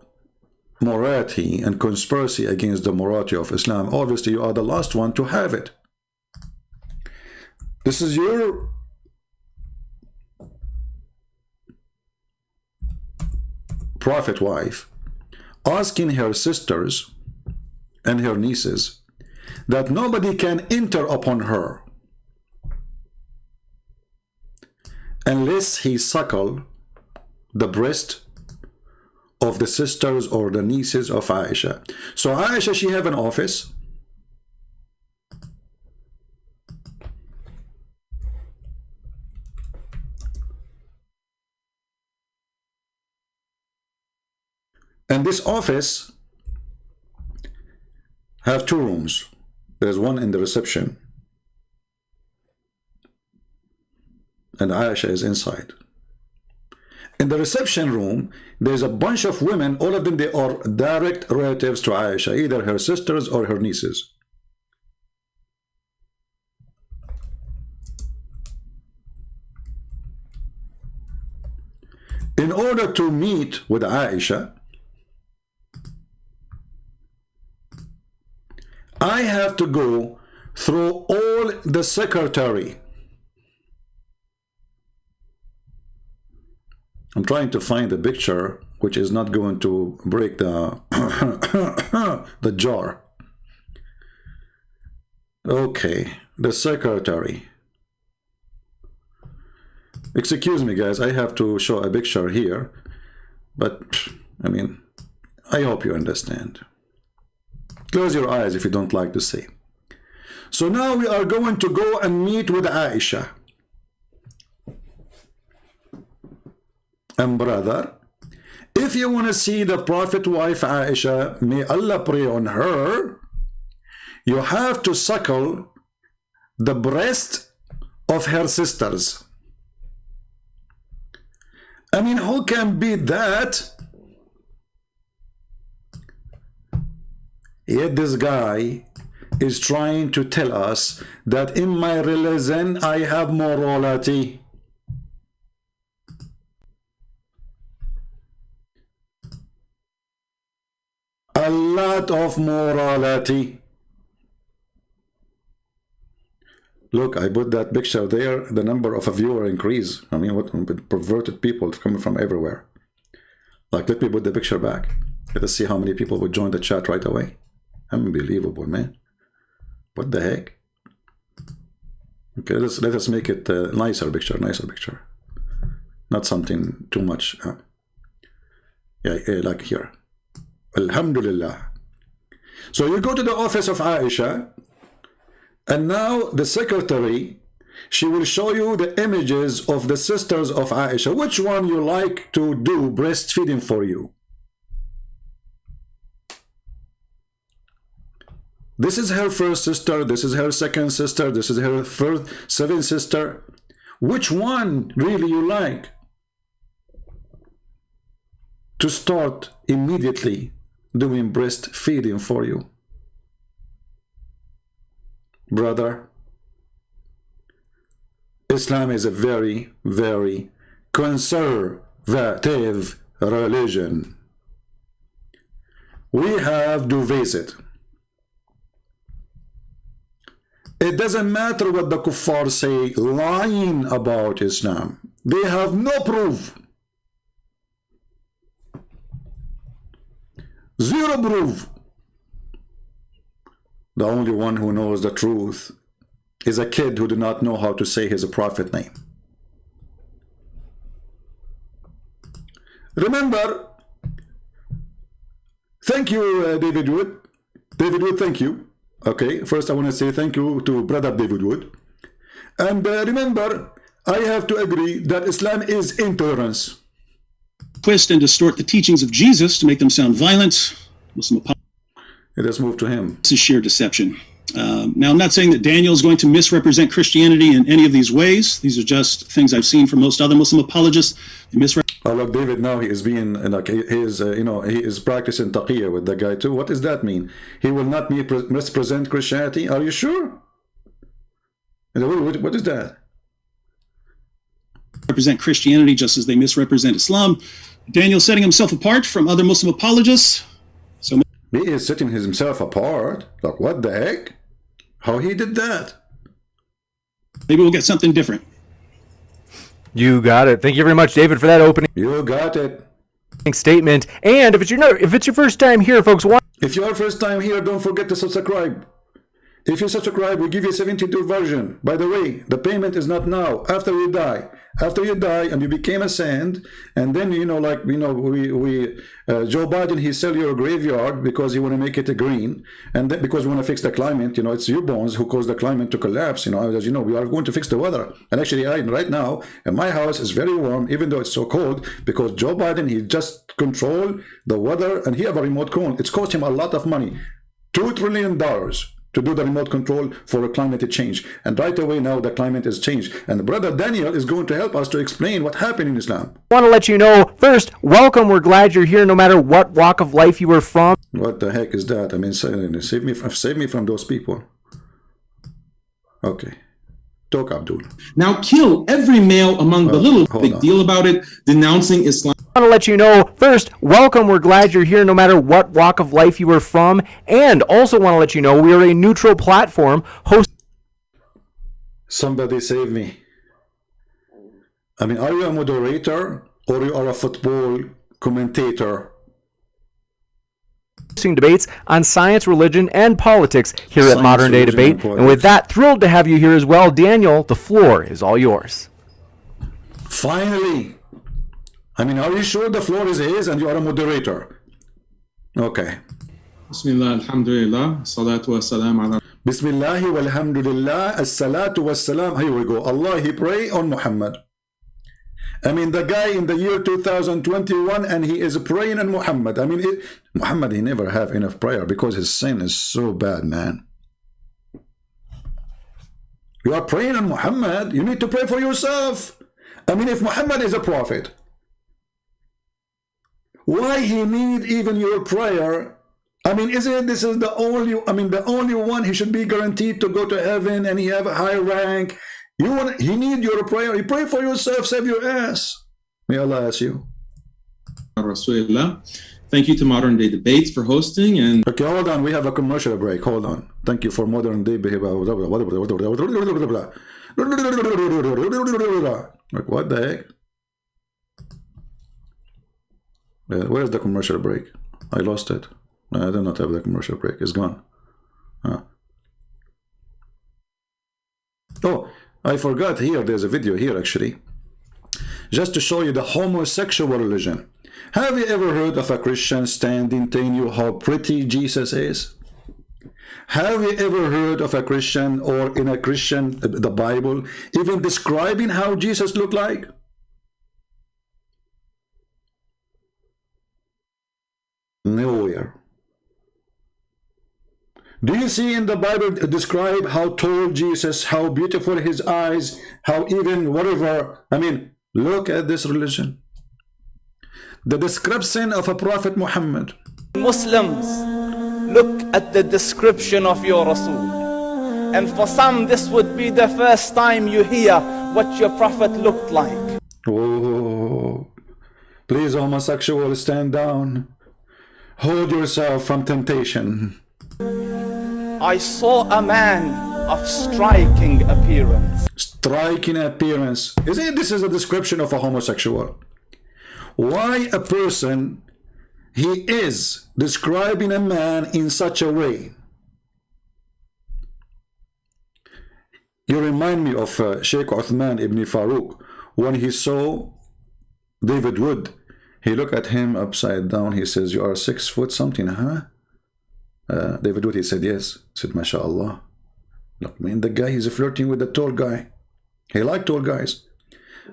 morality and conspiracy against the morality of Islam, obviously you are the last one to have it. This is your prophet wife asking her sisters and her nieces that nobody can enter upon her unless he suckle the breast of the sisters or the nieces of Aisha. So Aisha, she have an office. And this office have two rooms. There's one in the reception, and Aisha is inside. In the reception room, there's a bunch of women. All of them, they are direct relatives to Aisha, either her sisters or her nieces. In order to meet with Aisha, I have to go through all the secretary. I'm trying to find the picture which is not going to break the the jar. Okay, the secretary. Excuse me guys, I have to show a picture here, but I mean, I hope you understand. Close your eyes if you don't like to see. So now we are going to go and meet with Aisha. And brother, if you want to see the Prophet wife Aisha, may Allah pray on her, you have to suckle the breast of her sisters. I mean, who can beat that? Yet this guy is trying to tell us that in my religion I have morality. A lot of morality. Look, I put that picture there, the number of a viewer increase. I mean, what perverted people coming from everywhere. Like, let me put the picture back. Let us see how many people would join the chat right away. Unbelievable, man. What the heck? Okay, let us make it a nicer picture. Not something too much. Yeah, like here. Alhamdulillah. So you go to the office of Aisha, and now the secretary, she will show you the images of the sisters of Aisha. Which one you like to do breastfeeding for you? This is her first sister, this is her second sister, this is her third, seventh sister. Which one really you like to start immediately doing breastfeeding for you? Brother, Islam is a very, very conservative religion. We have to visit. It doesn't matter what the kuffar say, lying about Islam. They have no proof. Zero proof. The only one who knows the truth is a kid who do not know how to say his prophet name. Remember, thank you, David Wood. David Wood, thank you. Okay, first I want to say thank you to brother David Wood. And remember, I have to agree that Islam is intolerance. Twist and distort the teachings of Jesus to make them sound violent. Muslim It has moved to him. This is sheer deception. Now, I'm not saying that Daniel is going to misrepresent Christianity in any of these ways. These are just things I've seen from most other Muslim apologists. They Oh, look, David, now he is being, like, he is, he is practicing taqiyya with the guy too. What does that mean? He will not misrepresent Christianity? Are you sure? What is that? Represent Christianity just as they misrepresent Islam. Daniel setting himself apart from other Muslim apologists. So he is setting himself apart. Like, what the heck? How he did that? Maybe we'll get something different. You got it. Thank you very much, David, for that opening You got it. statement. And if it's your first time here, folks, If you're first time here, don't forget to subscribe. If you subscribe, we give you a 72 version. By the way, the payment is not now. After you die. After you die and you became a saint, and then Joe Biden, he sell your graveyard because he want to make it a green, and then because we want to fix the climate. It's you bonds who cause the climate to collapse. As you know, we are going to fix the weather. And actually, right now, and my house is very warm, even though it's so cold, because Joe Biden, he just control the weather, and he have a remote control. It's cost him a lot of money, $2 trillion. To do the remote control for climate change. And right away now the climate is changed. And brother Daniel is going to help us to explain what happened in Islam. I want to let you know, first, welcome. We're glad you're here no matter what walk of life you are from. What the heck is that? I mean, save me from those people. Okay. Talk, Abdul. Now kill every male among the little. Big deal about it, denouncing Islam. I want to let you know, first, welcome. We're glad you're here no matter what walk of life you are from. And also want to let you know we are a neutral platform host. Somebody save me. I mean, are you a moderator or you are a football commentator? Debates on science, religion, and politics here at Modern Day Debate. And with that, thrilled to have you here as well. Daniel, the floor is all yours. Finally. I mean, are you sure the floor is his and you are a moderator? Okay. Bismillah, alhamdulillah, salatu wassalam ala. Bismillah walhamdulillah, as-salatu wassalam. Here we go. Allah, he pray on Muhammad. I mean, the guy in the year 2021 and he is praying on Muhammad. I mean, Muhammad, he never have enough prayer because his sin is so bad, man. You are praying on Muhammad. You need to pray for yourself. I mean, if Muhammad is a prophet, why he need even your prayer? I mean, isn't this is the only one he should be guaranteed to go to heaven and he have a high rank? He need your prayer. You pray for yourself, save your ass. May Allah ask you. Rasulullah. Thank you to Modern Day Debates for hosting. And okay, hold on. We have a commercial break. Hold on. Thank you for Modern Day behavior. Like, what the heck? Where's the commercial break? I lost it. I do not have the commercial break. It's gone. Oh, I forgot here. There's a video here actually. Just to show you the homosexual religion. Have you ever heard of a Christian standing telling you how pretty Jesus is? Have you ever heard of a Christian or in a Christian, the Bible, even describing how Jesus looked like? Nowhere. Do you see in the Bible describe how tall Jesus, how beautiful his eyes, how even whatever? I mean, look at this religion. The description of a Prophet Muhammad. Muslims, look at the description of your Rasul. And for some, this would be the first time you hear what your Prophet looked like. Oh, please, homosexual, stand down. Hold yourself from temptation. I saw a man of striking appearance. Striking appearance. Isn't it this is a description of a homosexual? Why a person, he is describing a man in such a way? You remind me of Sheikh Uthman ibn Farouk. When he saw David Wood, he looked at him upside down. He says, "You are 6 foot something, huh?" David Wood, he said, "Yes." He said, "MashaAllah." Look, I mean, the guy, he's flirting with the tall guy. He liked tall guys.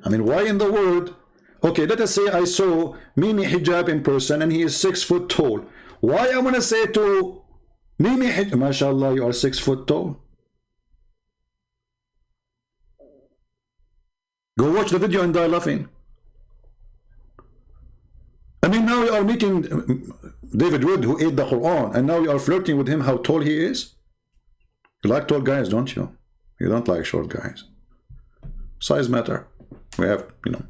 I mean, why in the world? Okay, let us say I saw Mimi Hijab in person and he is 6 foot tall. Why I want to say to Mimi Hijab, MashaAllah, you are 6 foot tall? Go watch the video and die laughing. I mean, now you are meeting David Wood, who ate the Quran, and now you are flirting with him how tall he is. You like tall guys, don't you? You don't like short guys. Size matter. We have, you know,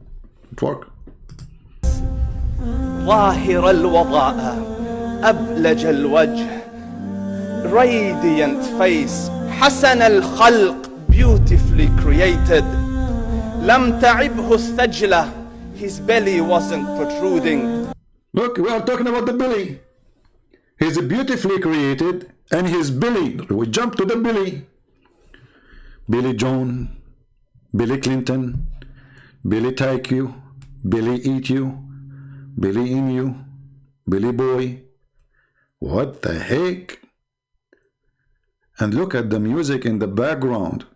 it work. ظاهر الوضاء أبلج الوجه radiant face حسن الخلق beautifully created لم تعبه الثجلة his belly wasn't protruding. Look, we are talking about the belly. He's beautifully created, and his belly, we jump to the belly. Billy Joan, Billy Clinton, Billy take you, Billy eat you, Billy in you, Billy boy. What the heck? And look at the music in the background.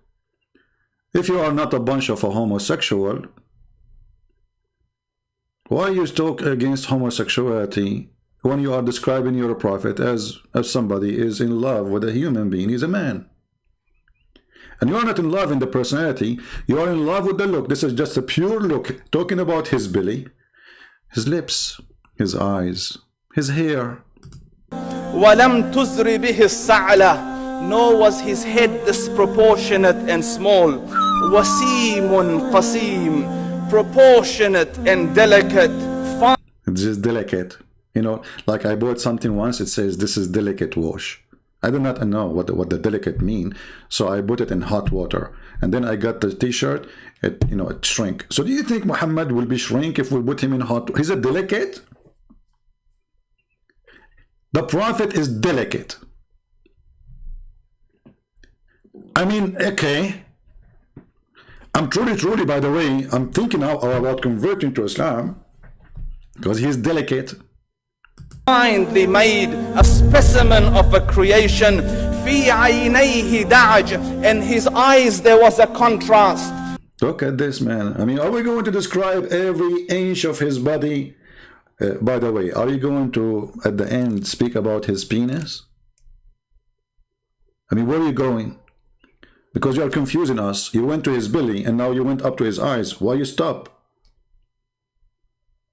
If you are not a bunch of a homosexual, why you talk against homosexuality when you are describing your prophet as somebody is in love with a human being? He's a man. And you are not in love in the personality, you are in love with the look. This is just a pure look, talking about his belly, his lips, his eyes, his hair. ولم تزر به السعلة, nor was his head disproportionate and small. وسيم قسيم, proportionate and delicate. It's just delicate. You know, like I bought something once, it says this is delicate wash. I do not know what the delicate mean, so I put it in hot water, and then I got the t-shirt. It, you know, it shrink. So do you think Muhammad will be shrink if we put him in hot? He's a delicate. The prophet is delicate. I mean, okay. I'm truly, by the way, I'm thinking now about converting to Islam because he's delicate. Finely made, a specimen of a creation. في عينيه دعج, in his eyes there was a contrast. Look at this man. I mean, are we going to describe every inch of his body? By the way, are you going to, at the end, speak about his penis? I mean, where are you going? Because you are confusing us. You went to his belly and now you went up to his eyes. Why you stop?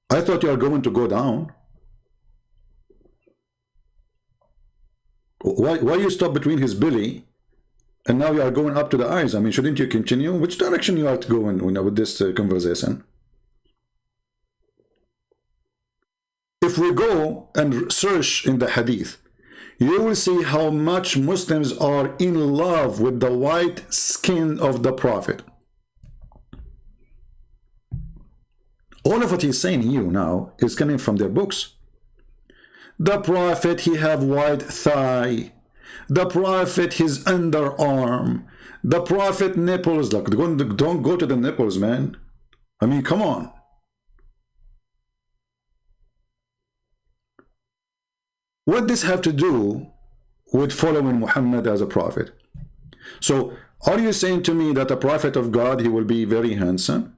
I thought you are going to go down. Why you stop between his belly and now you are going up to the eyes? I mean, shouldn't you continue? Which direction you are going with this conversation? If we go and search in the hadith, you will see how much Muslims are in love with the white skin of the Prophet. All of what he's saying here now is coming from their books. The Prophet, he have white thigh. The Prophet, his underarm. The Prophet nipples. Look, don't go to the nipples, man. I mean, come on. What does this have to do with following Muhammad as a prophet? So, are you saying to me that a prophet of God, he will be very handsome?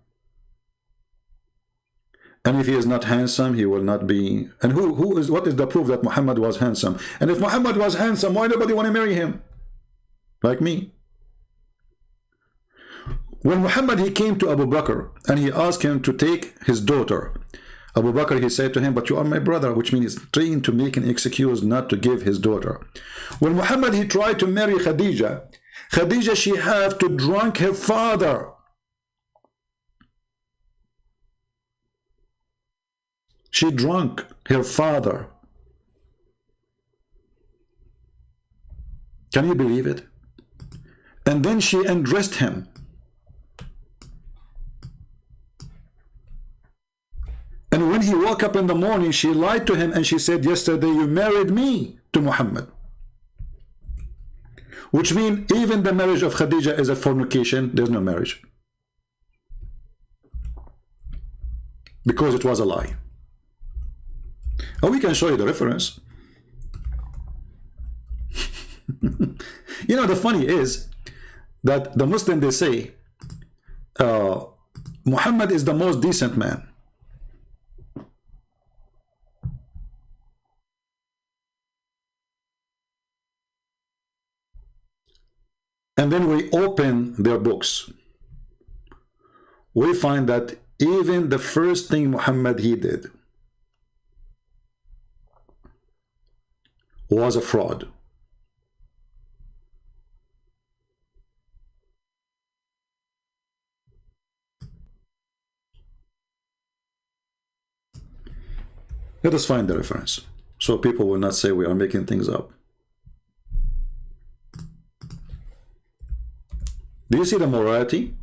And if he is not handsome, he will not be. And what is the proof that Muhammad was handsome? And if Muhammad was handsome, why nobody want to marry him? Like me. When Muhammad, he came to Abu Bakr and he asked him to take his daughter. Abu Bakr, he said to him, but you are my brother, which means he's trying to make an excuse not to give his daughter. When Muhammad, he tried to marry Khadija, she had to drunk her father. She drunk her father. Can you believe it? And then she undressed him. And when he woke up in the morning, she lied to him and she said, yesterday you married me to Muhammad. Which means even the marriage of Khadija is a fornication. There's no marriage. Because it was a lie. Oh, we can show you the reference. You know, the funny is that the Muslim, they say, Muhammad is the most decent man. And then we open their books. We find that even the first thing Muhammad he did was a fraud. Let us find the reference so people will not say we are making things up. Do you see the morality?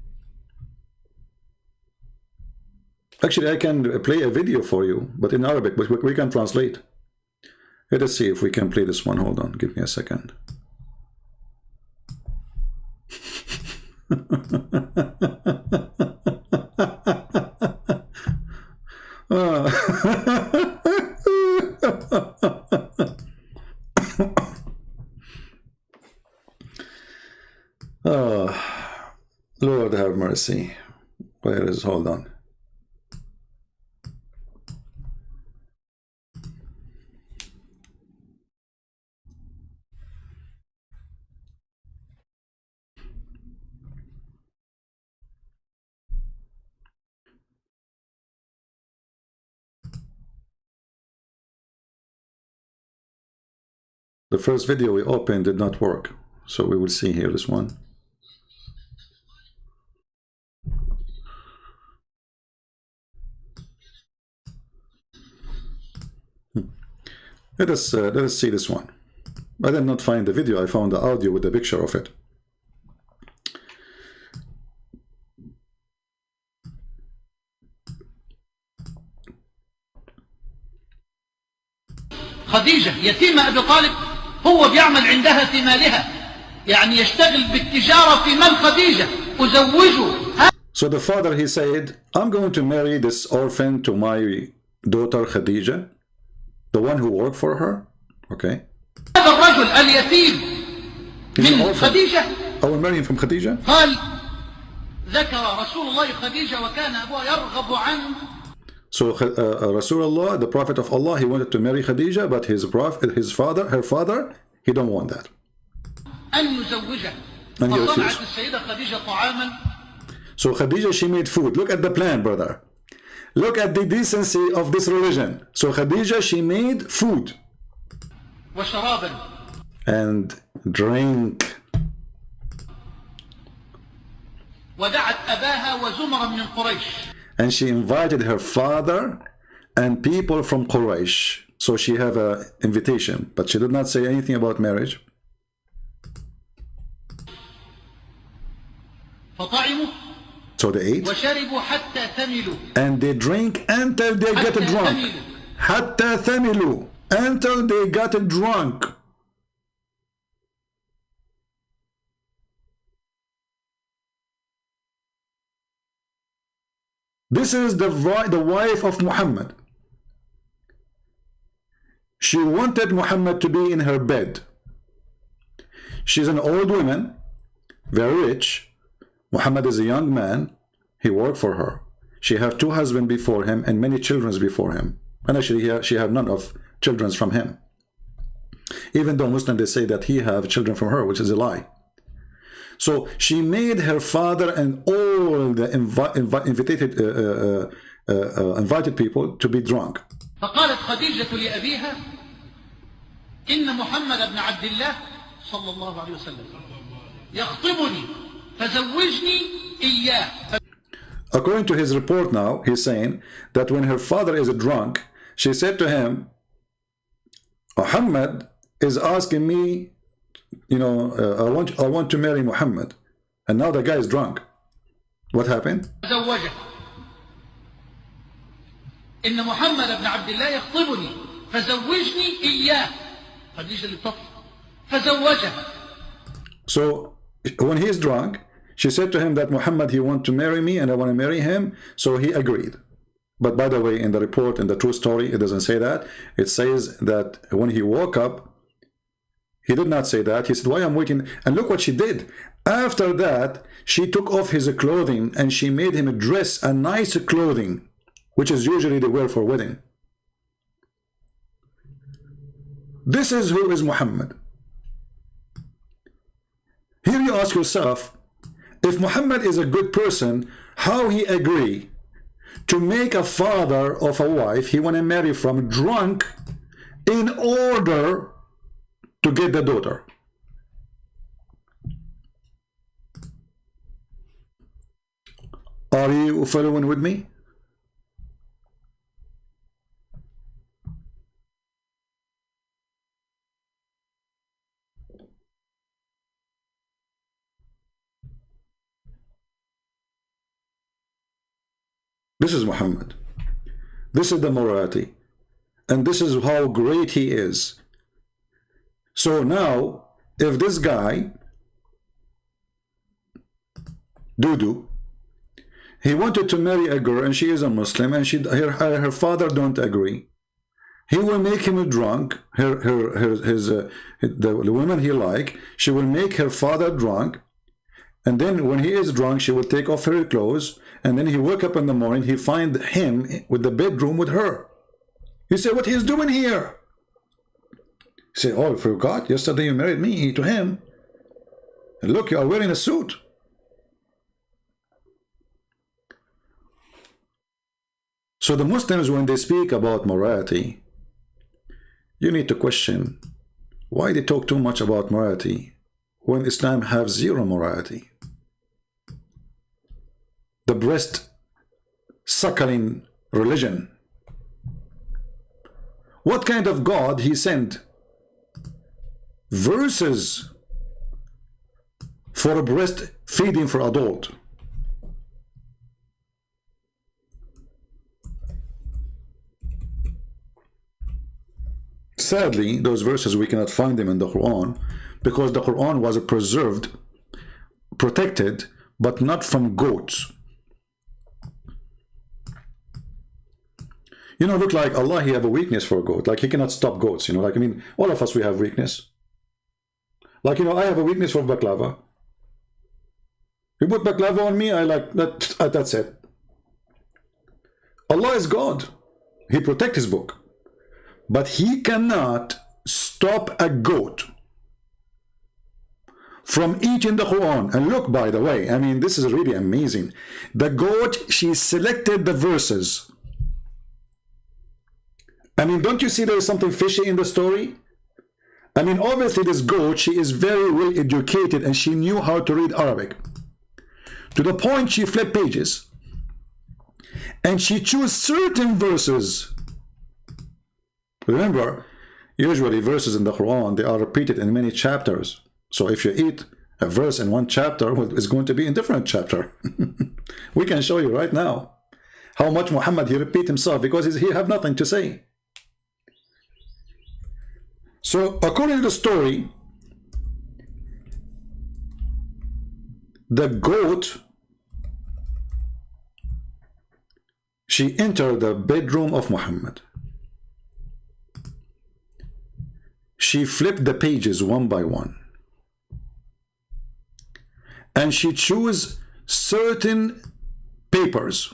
Actually, I can play a video for you, but in Arabic, but we can translate. Let us see if we can play this one. Hold on, give me a second. Lord have mercy. Where is, hold on. The first video we opened did not work, so we will see here this one. Let us see this one. I did not find the video, I found the audio with the picture of it. خديجة يتيمة أبي طالب هو بيعمل عندها في مالها يعني يشتغل بالتجارة في مال خديجة أزوجه. So the father, he said, I'm going to marry this orphan to my daughter Khadija, the one who worked for her. Okay. هذا الرجل اليتيم من خديجة. I will marry him from Khadija. قال ذكر رسول الله خديجة وكان أبوها يرغب عنه. So Rasulullah, the Prophet of Allah, he wanted to marry Khadija, but her father, he don't want that. أن يزوجها. And he refused. فصنعت السيدة خديجة طعاما. So Khadija, she made food. Look at the plan, brother. Look at the decency of this religion. So Khadija, she made food. وشرابا. And drink. ودعت أباها وزمرا من قريش. And she invited her father and people from Quraysh. So she have an invitation, but she did not say anything about marriage. فطعموا. So they ate. وشربوا حتى ثملوا. And they drink until they get drunk. حتى ثملوا. Until they got drunk. This is the wife of Muhammad. She wanted Muhammad to be in her bed. She's an old woman, very rich. Muhammad is a young man. He worked for her. she have 2 husbands before him and many children before him. And actually she have none of children from him. Even though Muslims, they say that he have children from her, which is a lie. So she made her father and all the invited people to be drunk. فقالت خديجة لأبيها إن محمد بن عبد الله صلى الله عليه وسلم يخطبني فزوجني إياه. According to his report now, he's saying that when her father is drunk, she said to him, Muhammad is asking me, you know, I want to marry Muhammad. And now the guy is drunk. What happened? زوجها إن محمد بن عبد الله يخطبني فزوجني إياه. خديجة اللي بتخطب فزوجها. So when he is drunk, she said to him that Muhammad, he want to marry me and I want to marry him. So he agreed. But by the way, in the report, in the true story, it doesn't say that. It says that when he woke up, he did not say that. He said, why I'm waiting? And look what she did. After that, she took off his clothing and she made him dress a nice clothing, which is usually they wear for wedding. This is who is Muhammad. Here you ask yourself, if Muhammad is a good person, how he agree to make a father of a wife he want to marry from drunk in order to get the daughter? Are you following with me? This is Muhammad. This is the morality. And this is how great he is. So now, if this guy, Dudu, he wanted to marry a girl and she is a Muslim and her father don't agree, he will make him drunk. The woman he like, she will make her father drunk. And then when he is drunk, she will take off her clothes. And then he woke up in the morning, he find him with the bedroom with her. He said, what he's doing here? He said, oh, I forgot. Yesterday you married me to him. And look, you are wearing a suit. So the Muslims, when they speak about morality, you need to question why they talk too much about morality when Islam has zero morality. The breast suckling religion. What kind of God he sent verses for a breast feeding for adult? Sadly, those verses we cannot find them in the Quran because the Quran was preserved, protected, but not from goats. You know, look like Allah, he have a weakness for a goat. Like he cannot stop goats, you know, like, I mean, all of us, we have weakness. Like, you know, I have a weakness for baklava. You put baklava on me, I like, that's it. Allah is God. He protects his book. But he cannot stop a goat from eating the Quran. And look, by the way, I mean, this is really amazing. The goat, she selected the verses. I mean, don't you see there is something fishy in the story? I mean, obviously this goat, she is very well educated and she knew how to read Arabic. To the point she flipped pages. And she chose certain verses. Remember, usually verses in the Quran, they are repeated in many chapters. So if you eat a verse in one chapter, well, it's going to be in a different chapter. We can show you right now how much Muhammad, he repeat himself because he have nothing to say. So according to the story, the goat, she entered the bedroom of Muhammad. She flipped the pages one by one. And she chose certain papers.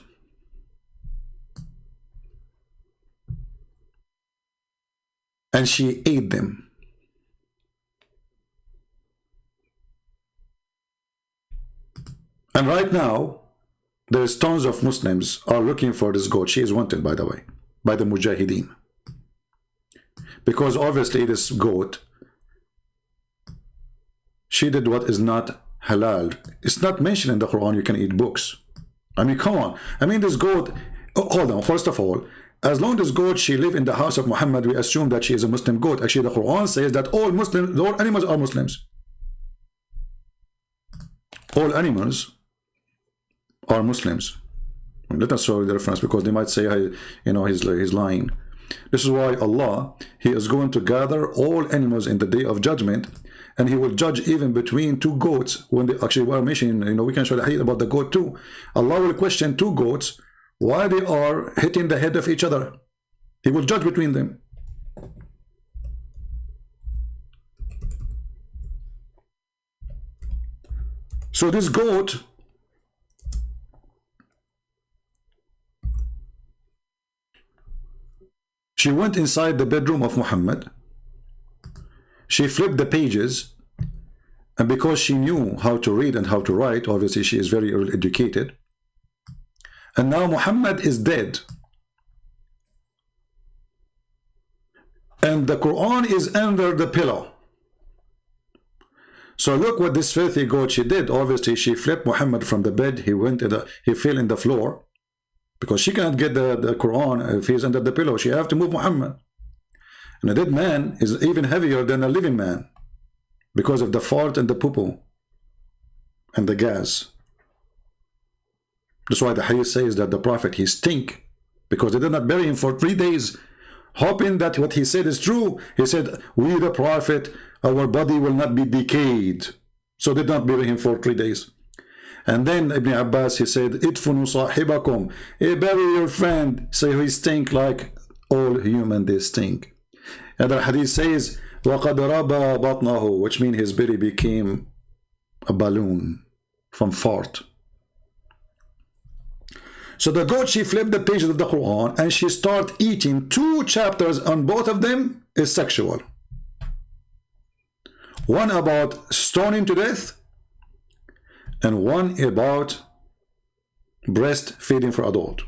and she ate them. And right now, there's tons of Muslims are looking for this goat. She is wanted, by the way, by the Mujahideen. Because obviously this goat, she did what is not halal. It's not mentioned in the Quran you can eat books. I mean, come on. I mean, this goat, hold on, first of all, as long as goat, she live in the house of Muhammad, we assume that she is a Muslim goat. Actually, the Quran says that all Muslims, all animals are Muslims. All animals are Muslims. Let us show the reference, because they might say, you know, he's lying. This is why Allah, He is going to gather all animals in the day of judgment, and He will judge even between two goats. When they actually were mentioning, you know, we can show the hadith about the goat too. Allah will question two goats why they are hitting the head of each other. He will judge between them. So this goat, she went inside the bedroom of Muhammad. She flipped the pages, and because she knew how to read and how to write, obviously she is very well educated. And now Muhammad is dead. And the Quran is under the pillow. So look what this filthy goat she did. Obviously she flipped Muhammad from the bed. He fell in the floor. Because she can't get the Quran if he's under the pillow. She have to move Muhammad. And a dead man is even heavier than a living man, because of the fart and the poo-poo and the gas. That's why the hadith says that the Prophet, he stink, because they did not bury him for 3 days, hoping that what he said is true. He said, we the Prophet, our body will not be decayed. So they did not bury him for 3 days. And then Ibn Abbas, he said, idfunu sahibakum, bury your friend. So he stink like all human, they stink. Another hadith says, وَقَدْ رَبَى بَطْنَهُ, which means his belly became a balloon from fart. So the goat, she flipped the pages of the Quran and she started eating. 2 chapters on both of them is sexual. One about stoning to death, and one about breastfeeding for adult.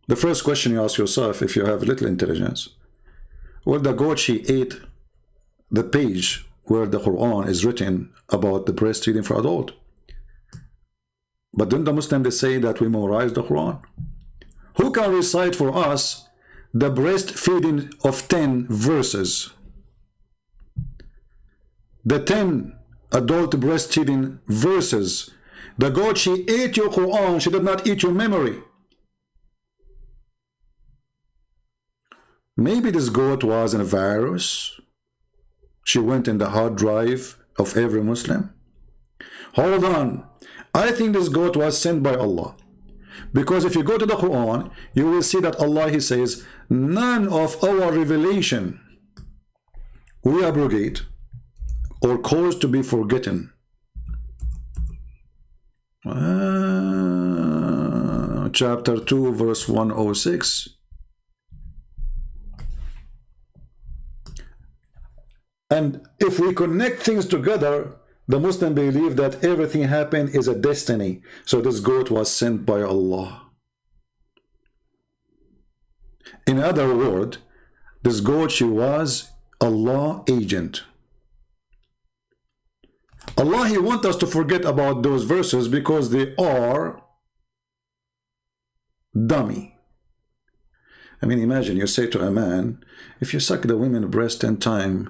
The first question you ask yourself, if you have little intelligence, well, the goat, she ate the page where the Quran is written about the breastfeeding for adult. But don't the Muslims, they say that we memorize the Quran? Who can recite for us the breastfeeding of 10 verses? The 10 adult breastfeeding verses. The goat, she ate your Quran, she did not eat your memory. Maybe this goat was a virus. She went in the hard drive of every Muslim. Hold on. I think this goat was sent by Allah. Because if you go to the Quran, you will see that Allah, He says, none of our revelation we abrogate or cause to be forgotten. Chapter 2, verse 106. And if we connect things together, the Muslim believe that everything happened is a destiny. So this goat was sent by Allah. In other words, this goat, she was Allah agent. Allah, He wants us to forget about those verses because they are dummy. I mean, imagine you say to a man, if you suck the woman's breast 10 times,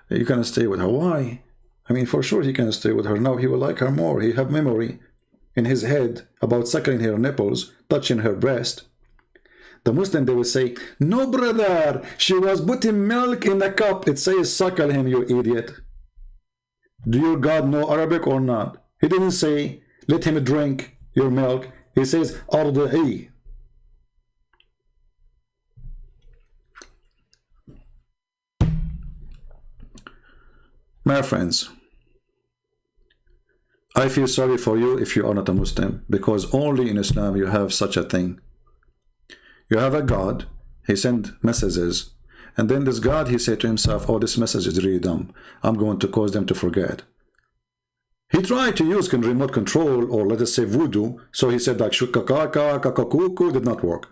you can stay with her. Why? I mean, for sure he can stay with her. Now he will like her more. He have memory in his head about suckling her nipples, touching her breast. The Muslim, they will say, no, brother, she was putting milk in a cup. It says, suckle him, you idiot. Do your God know Arabic or not? He didn't say, let him drink your milk. He says, arda'i. My friends, I feel sorry for you if you are not a Muslim, because only in Islam you have such a thing. You have a God, he sent messages, and then this God, he said to himself, oh, this message is really dumb. I'm going to cause them to forget. He tried to use remote control, or let us say voodoo, so he said like shukakaka, kakakuku, did not work.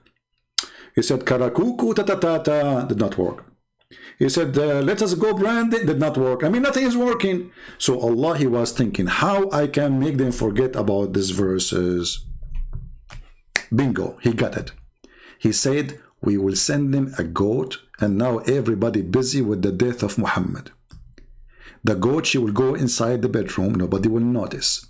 He said karakuku, tatatata, did not work. He said, let us go branding, did not work. I mean, nothing is working. So Allah, he was thinking, how I can make them forget about these verses. Bingo, he got it. He said, we will send them a goat, and now everybody busy with the death of Muhammad. The goat, she will go inside the bedroom, nobody will notice.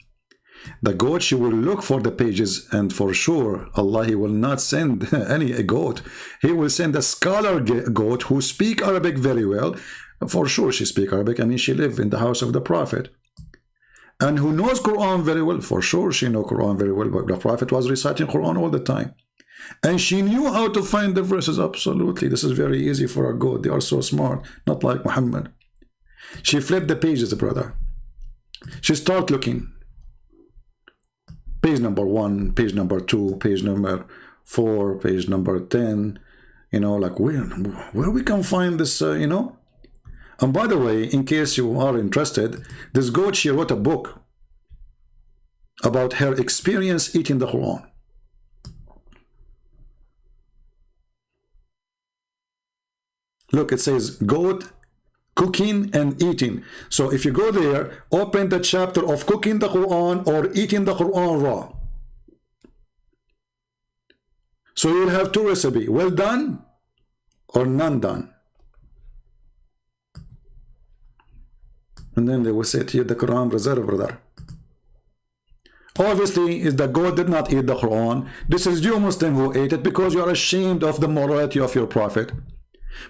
The goat, she will look for the pages, and for sure, Allah, he will not send any goat. He will send a scholar goat who speak Arabic very well. For sure, she speak Arabic. I mean, she lived in the house of the Prophet. And who knows Quran very well. For sure, she know Quran very well. But the Prophet was reciting Quran all the time. And she knew how to find the verses. Absolutely. This is very easy for a goat. They are so smart. Not like Muhammad. She flipped the pages, brother. She start looking. Page number 1, page number 2, page number 4, page number 10. You know, like where we can find this, you know? And by the way, in case you are interested, this goat, she wrote a book about her experience eating the Quran. Look, it says goat, cooking and eating. So if you go there, open the chapter of cooking the Quran or eating the Quran raw. So you'll have two recipes, well done or none done. And then they will say to you, the Quran reserve, brother. Obviously, is the goat did not eat the Quran. This is you Muslim who ate it because you are ashamed of the morality of your prophet.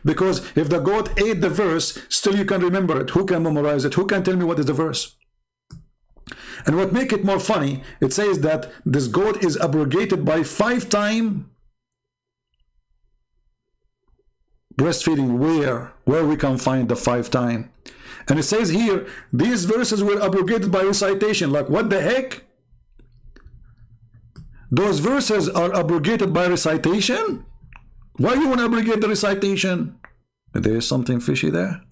Because if the goat ate the verse, still you can remember it. Who can memorize it? Who can tell me what is the verse? And what make it more funny, it says that this goat is abrogated by 5 times breastfeeding. Where we can find the 5 times? And it says here, these verses were abrogated by recitation. Like, what the heck? Those verses are abrogated by recitation? Why you want to abrogate the recitation? There is something fishy there.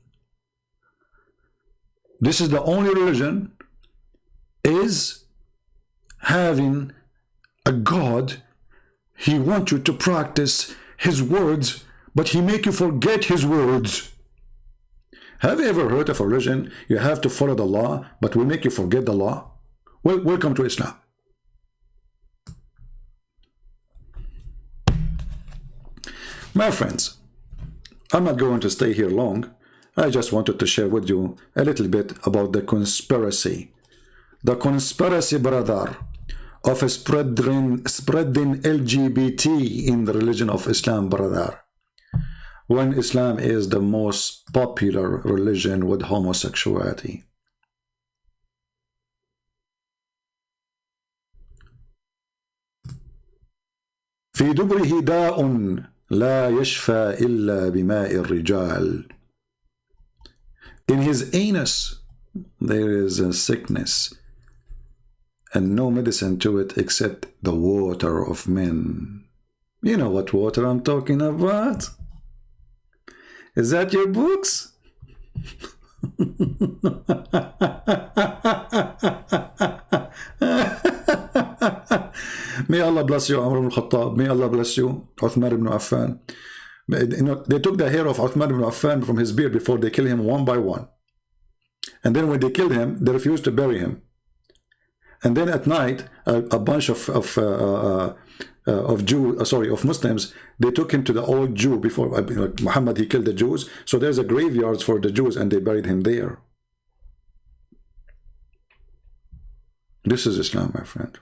This is the only religion is having a God. He wants you to practice his words, but he make you forget his words. Have you ever heard of a religion you have to follow the law, but we make you forget the law? Well, welcome to Islam. My friends, I'm not going to stay here long. I just wanted to share with you a little bit about the conspiracy. The conspiracy, brother, of spreading LGBT in the religion of Islam, brother. When Islam is the most popular religion with homosexuality. في دبره داء لا يشفى إلا بماء الرجال. In his anus there is a sickness and no medicine to it except the water of men. You know what water I'm talking about? Is that your books? May Allah bless you, Umar ibn Khattab. May Allah bless you, Uthman ibn Affan. You know, they took the hair of Uthman ibn Affan from his beard before they killed him one by one. And then when they killed him, they refused to bury him. And then at night, a bunch of Muslims, they took him to the old Jew before Muhammad. He killed the Jews, so there's a graveyard for the Jews, and they buried him there. This is Islam, my friend.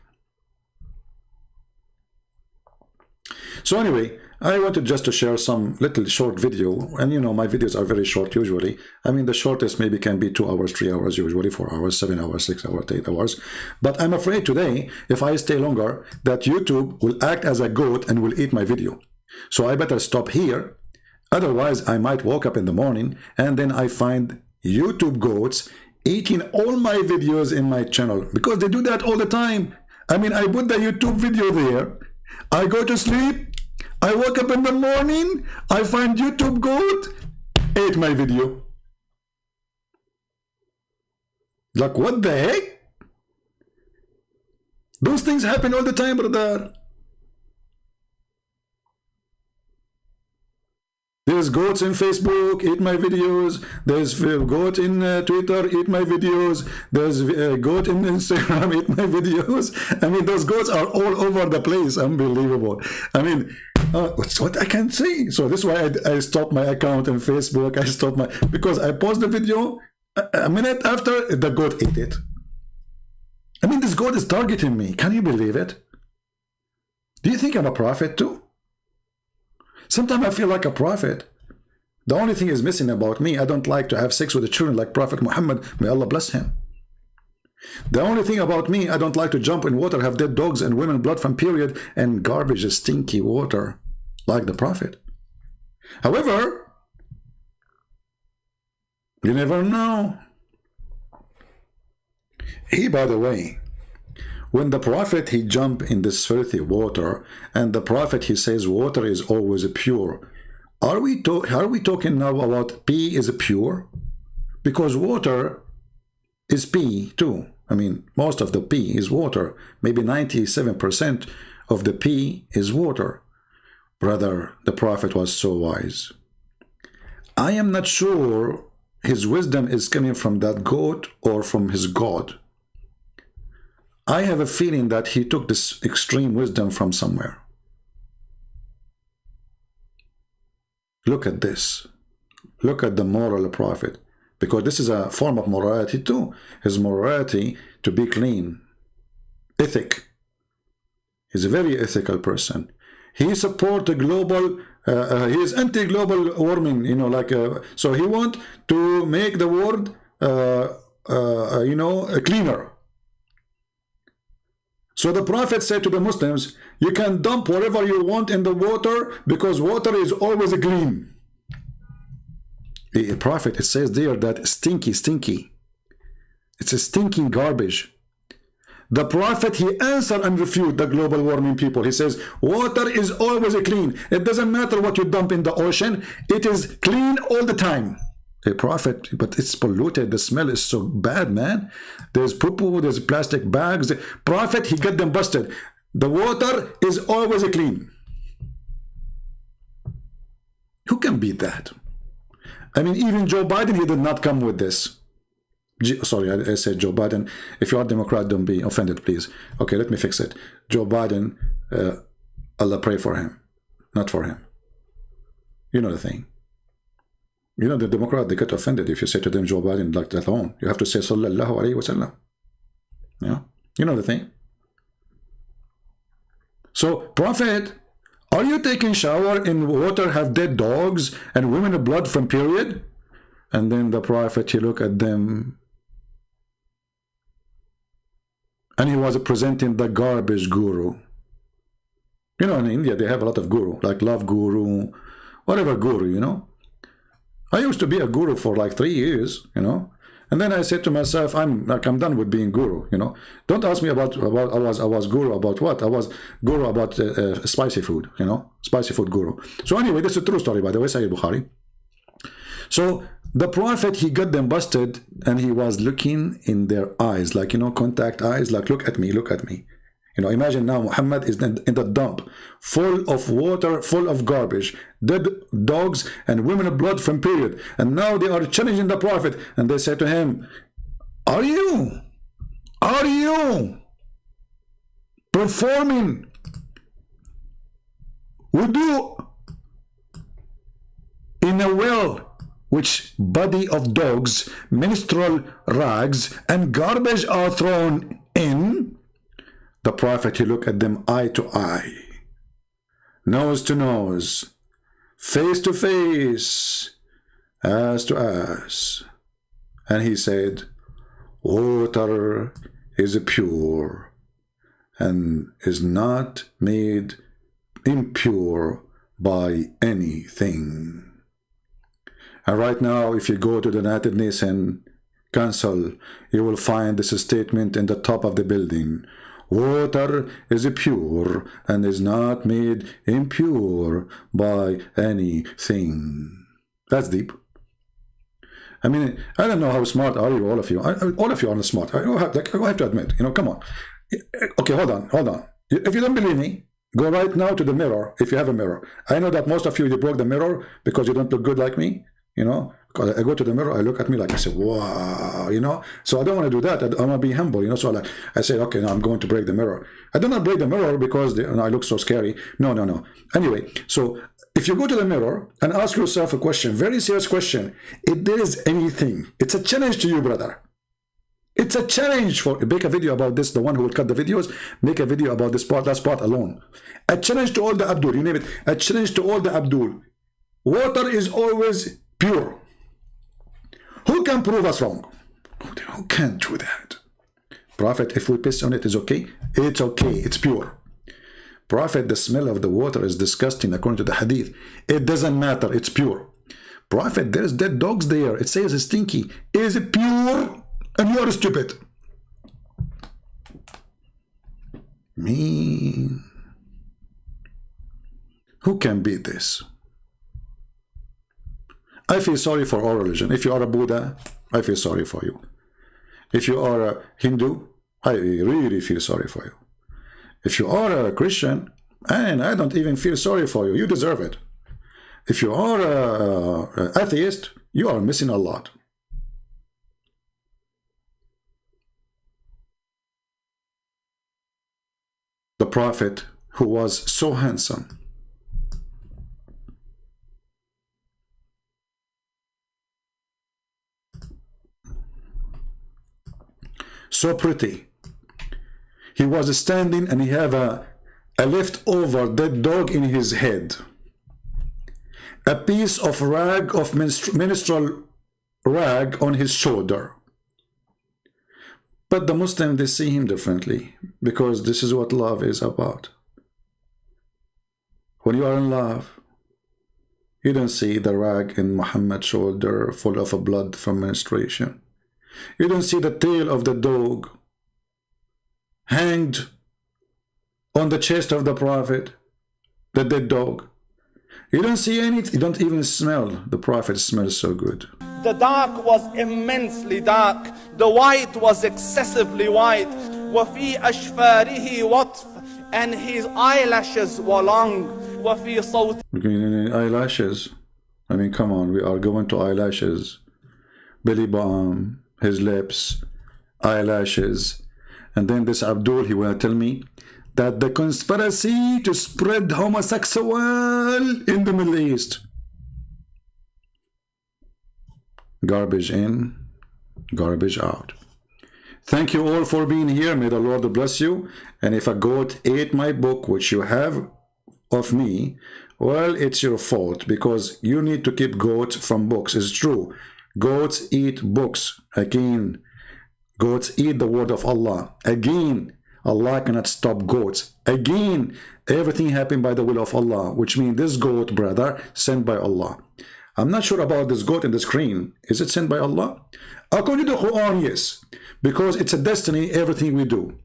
So anyway, I wanted just to share some little short video, and you know my videos are very short usually. I mean the shortest maybe can be 2 hours, 3 hours, usually 4 hours, 7 hours, 6 hours, 8 hours. But I'm afraid today, if I stay longer, that YouTube will act as a goat and will eat my video. So I better stop here. Otherwise, I might wake up in the morning and then I find YouTube goats eating all my videos in my channel, because they do that all the time. I mean, I put the YouTube video there, I go to sleep, I woke up in the morning, I find YouTube goat, ate my video. Like, what the heck? Those things happen all the time, brother. There's goats in Facebook, eat my videos. There's goat in Twitter, eat my videos. There's goat in Instagram, eat my videos. I mean, those goats are all over the place. Unbelievable. I mean, what's what I can say. So this is why I stopped my account on Facebook. I stopped my, because I paused the video. A minute after, the goat ate it. I mean, this goat is targeting me. Can you believe it? Do you think I'm a prophet too? Sometimes I feel like a prophet. The only thing is missing about me, I don't like to have sex with the children like Prophet Muhammad, may Allah bless him. The only thing about me, I don't like to jump in water, have dead dogs and women blood from period and garbage, stinky water like the Prophet. However, you never know. He, by the way, when the Prophet, he jumped in this filthy water, and the Prophet, he says water is always pure. Are we talking now about pee is pure? Because water is pee too. I mean, most of the pee is water. Maybe 97% of the pee is water. Brother, the Prophet was so wise. I am not sure his wisdom is coming from that goat or from his God. I have a feeling that he took this extreme wisdom from somewhere. Look at this. Look at the moral prophet. Because this is a form of morality too. His morality to be clean. Ethic. He's a very ethical person. He supports the global, he is anti-global warming, you know, like, so he want to make the world, you know, cleaner. So the Prophet said to the Muslims, you can dump whatever you want in the water because water is always clean. The Prophet, it says there that stinky. It's a stinking garbage. The Prophet, he answered and refuted the global warming people. He says, water is always clean. It doesn't matter what you dump in the ocean. It is clean all the time. A Prophet, but it's polluted. The smell is so bad, man. There's poo-poo, there's plastic bags. Prophet, he got them busted. The water is always clean. Who can beat that? I mean, even Joe Biden, he did not come with this. Sorry, I said Joe Biden. If you are Democrat, don't be offended, please. Okay, let me fix it. Joe Biden, Allah pray for him, not for him. You know the thing. You know, the Democrat, they get offended if you say to them Joe Biden like that alone. You have to say Sallallahu Alaihi Wasallam. Yeah, you know the thing. So, Prophet, are you taking shower in water, have dead dogs and women of blood from period? And then the Prophet, he looked at them and he was presenting the garbage guru. You know, in India, they have a lot of guru, like love guru, whatever guru, you know. I used to be a guru for like 3 years, you know. And then I said to myself, I'm done with being guru, you know. Don't ask me about I was guru about what? I was guru about spicy food, you know, spicy food guru. So anyway, this is a true story, by the way, Sahih Bukhari. So the Prophet, he got them busted and he was looking in their eyes, like, you know, contact eyes, like, look at me, look at me. You know, imagine now Muhammad is in the dump, full of water, full of garbage, dead dogs and women of blood from period. And now they are challenging the Prophet and they say to him, are you performing wudu in a well which body of dogs, menstrual rags and garbage are thrown in? The Prophet, he looked at them eye to eye, nose to nose, face to face, ass to ass. And he said, water is pure and is not made impure by anything. And right now, if you go to the United Nations Council, you will find this statement in the top of the building. Water is pure and is not made impure by anything. That's deep. I mean, I don't know how smart are you, all of you. All of you are not smart. I have to admit, come on. Okay, hold on. If you don't believe me, go right now to the mirror, if you have a mirror. I know that most of you broke the mirror because you don't look good like me, Because I go to the mirror, I look at me like I say, wow, So I don't want to do that. I want to be humble, So I say, okay, now I'm going to break the mirror. I do not break the mirror because I look so scary. No. Anyway, so if you go to the mirror and ask yourself a question, very serious question, if there is anything, it's a challenge to you, brother. It's a challenge make a video about this, the one who will cut the videos, make a video about this part, that part alone. A challenge to all the Abdul, you name it, a challenge to all the Abdul. Water is always pure. Who can prove us wrong? Who can't do that? Prophet, if we piss on it, is okay? It's okay, it's pure. Prophet, the smell of the water is disgusting according to the hadith. It doesn't matter, it's pure. Prophet, there's dead dogs there. It says it's stinky. Is it pure? And you are stupid. Me. Who can beat this? I feel sorry for all religion. If you are a Buddha, I feel sorry for you. If you are a Hindu, I really feel sorry for you. If you are a Christian, and I don't even feel sorry for you. You deserve it. If you are an atheist, you are missing a lot. The Prophet, who was so handsome, so pretty, he was standing and he had a leftover dead dog in his head, a piece of rag, of menstrual rag on his shoulder. But the Muslims, they see him differently, because this is what love is about. When you are in love, you don't see the rag in Muhammad's shoulder full of blood from menstruation. You don't see the tail of the dog hanged on the chest of the Prophet, the dead dog. You don't see anything. You don't even smell. The Prophet smells so good. The dark was immensely dark. The white was excessively white. وَفِي أَشْفَارِهِ وَطْفٌ, and his eyelashes were long. وَفِي صَوْتِ, eyelashes. I mean, come on, we are going to eyelashes. Belly button, his lips, eyelashes. And then this Abdul, he will tell me that the conspiracy to spread homosexual in the Middle East. Garbage in, garbage out. Thank you all for being here. May the Lord bless you. And if a goat ate my book, which you have of me, well, it's your fault, because you need to keep goats from books. It's true. Goats eat books. Again, goats eat the word of Allah. Again, Allah cannot stop goats. Again, everything happened by the will of Allah, which means this goat, brother, sent by Allah. I'm not sure about this goat in the screen. Is it sent by Allah? According to the Quran, yes. Because it's a destiny, everything we do.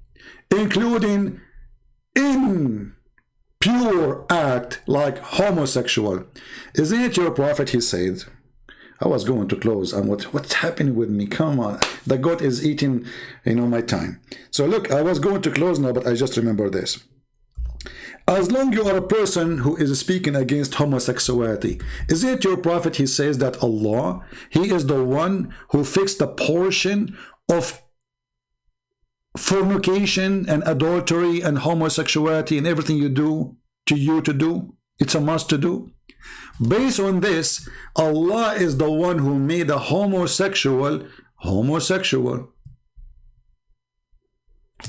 Including in pure act like homosexual. Isn't it your Prophet, he said? I was going to close. And what's happening with me? Come on. The goat is eating, my time. So look, I was going to close now, but I just remember this. As long you are a person who is speaking against homosexuality, is it your Prophet, he says that Allah, he is the one who fixed the portion of fornication and adultery and homosexuality and everything you do to you to do? It's a must to do. Based on this, Allah is the one who made a homosexual.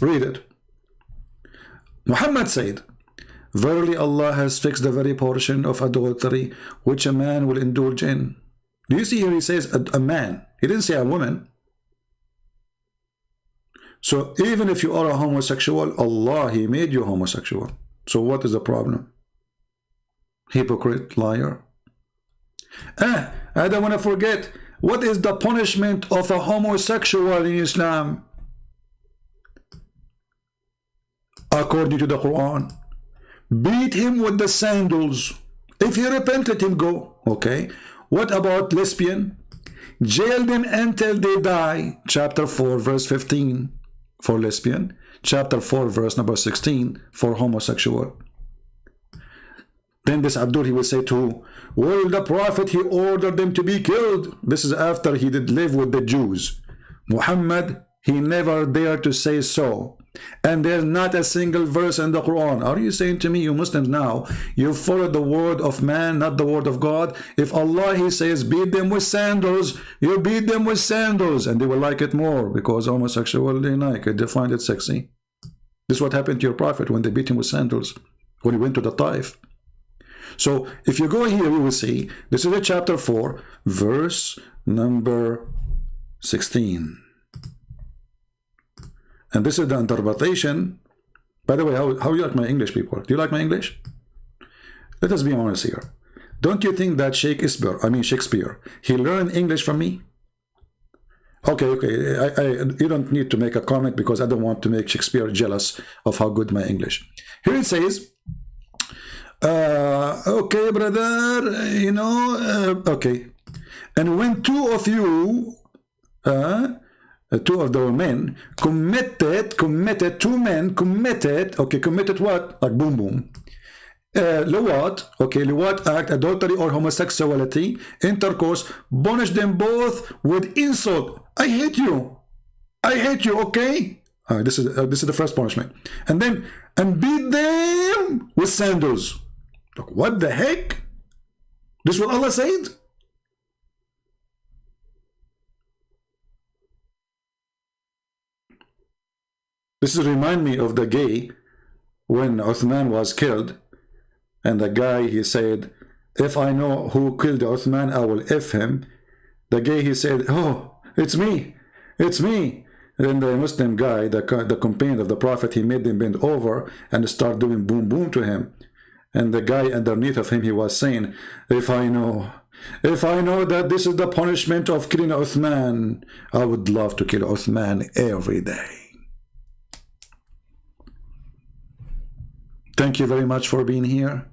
Read it. Muhammad said, verily Allah has fixed the very portion of adultery which a man will indulge in. Do you see here he says a man? He didn't say a woman. So even if you are a homosexual, Allah, he made you homosexual. So what is the problem? Hypocrite, liar. I don't want to forget, what is the punishment of a homosexual in Islam? according to the Quran. Beat him with the sandals. If he repent, let him go. Okay. What about lesbian? Jail them until they die. Chapter 4 verse 15 for lesbian. Chapter 4 verse number 16 for homosexual. Then this Abdul, he will say to, well, the Prophet, he ordered them to be killed. This is after he did live with the Jews. Muhammad, he never dared to say so. And there's not a single verse in the Quran. Are you saying to me, you Muslims now, you follow the word of man, not the word of God? If Allah, he says, beat them with sandals, you beat them with sandals, and they will like it more because homosexual, they like it, they find it sexy. This is what happened to your Prophet when they beat him with sandals, when he went to the Taif. So if you go here, you will see, this is a chapter 4, verse number 16. And this is the interpretation. By the way, how you like my English, people? Do you like my English? Let us be honest here. Don't you think that Shakespeare, he learned English from me? Okay, you don't need to make a comment because I don't want to make Shakespeare jealous of how good my English. Here it says, okay, brother, you know, okay. And when two of you, two of the men committed what? Like boom boom. Liwat act, adultery or homosexuality, intercourse, punish them both with insult. I hate you, okay? This is the first punishment. And then, and beat them with sandals. Look, what the heck? This is what Allah said? This is remind me of the gay when Uthman was killed, and the guy, he said, if I know who killed Uthman, I will F him. The gay, he said, oh, it's me. And then the Muslim guy, the companion of the Prophet, he made them bend over and start doing boom boom to him. And the guy underneath of him, he was saying, if I know that this is the punishment of killing Uthman, I would love to kill Uthman every day. Thank you very much for being here.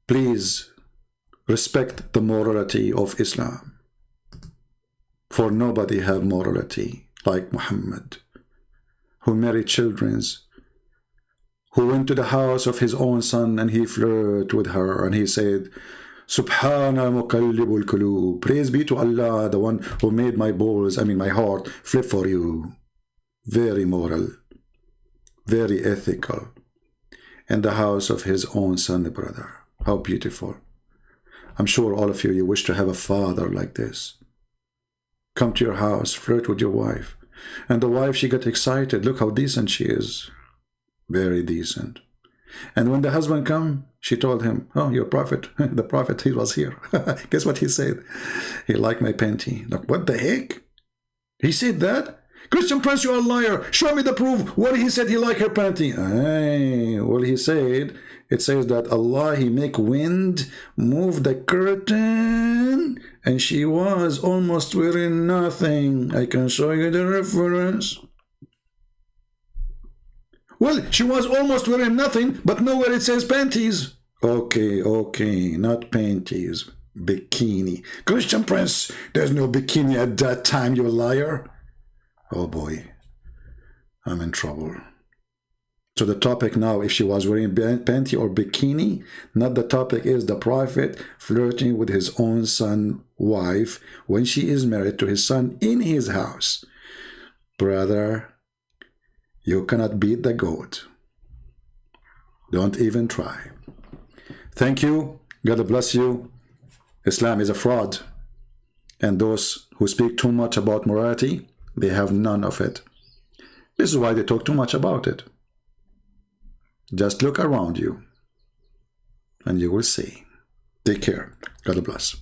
Please respect the morality of Islam. For nobody have morality like Muhammad, who married children, who went to the house of his own son and he flirted with her and he said, Subhana muqallibul qulub. Praise be to Allah, the one who made my heart flip for you. Very moral, very ethical. In the house of his own son, brother. How beautiful. I'm sure all of you wish to have a father like this. Come to your house, flirt with your wife. And the wife, she got excited. Look how decent she is. Very decent. And when the husband come, she told him, oh, your prophet, the prophet, he was here. Guess what he said? He liked my panty. Look, what the heck? He said that? Christian Prince, you're a liar. Show me the proof. What he said he liked her panty. Well, he said, it says that Allah, he make wind move the curtain and she was almost wearing nothing. I can show you the reference. Well, she was almost wearing nothing, but nowhere it says panties. Okay, not panties. Bikini. Christian Prince, there's no bikini at that time, you liar. Oh boy, I'm in trouble. So the topic now, if she was wearing panty or bikini, not the topic is the Prophet flirting with his own son wife when she is married to his son in his house. Brother, you cannot beat the goat. Don't even try. Thank you. God bless you. Islam is a fraud. And those who speak too much about morality, they have none of it. This is why they talk too much about it. Just look around you and you will see. Take care. God bless.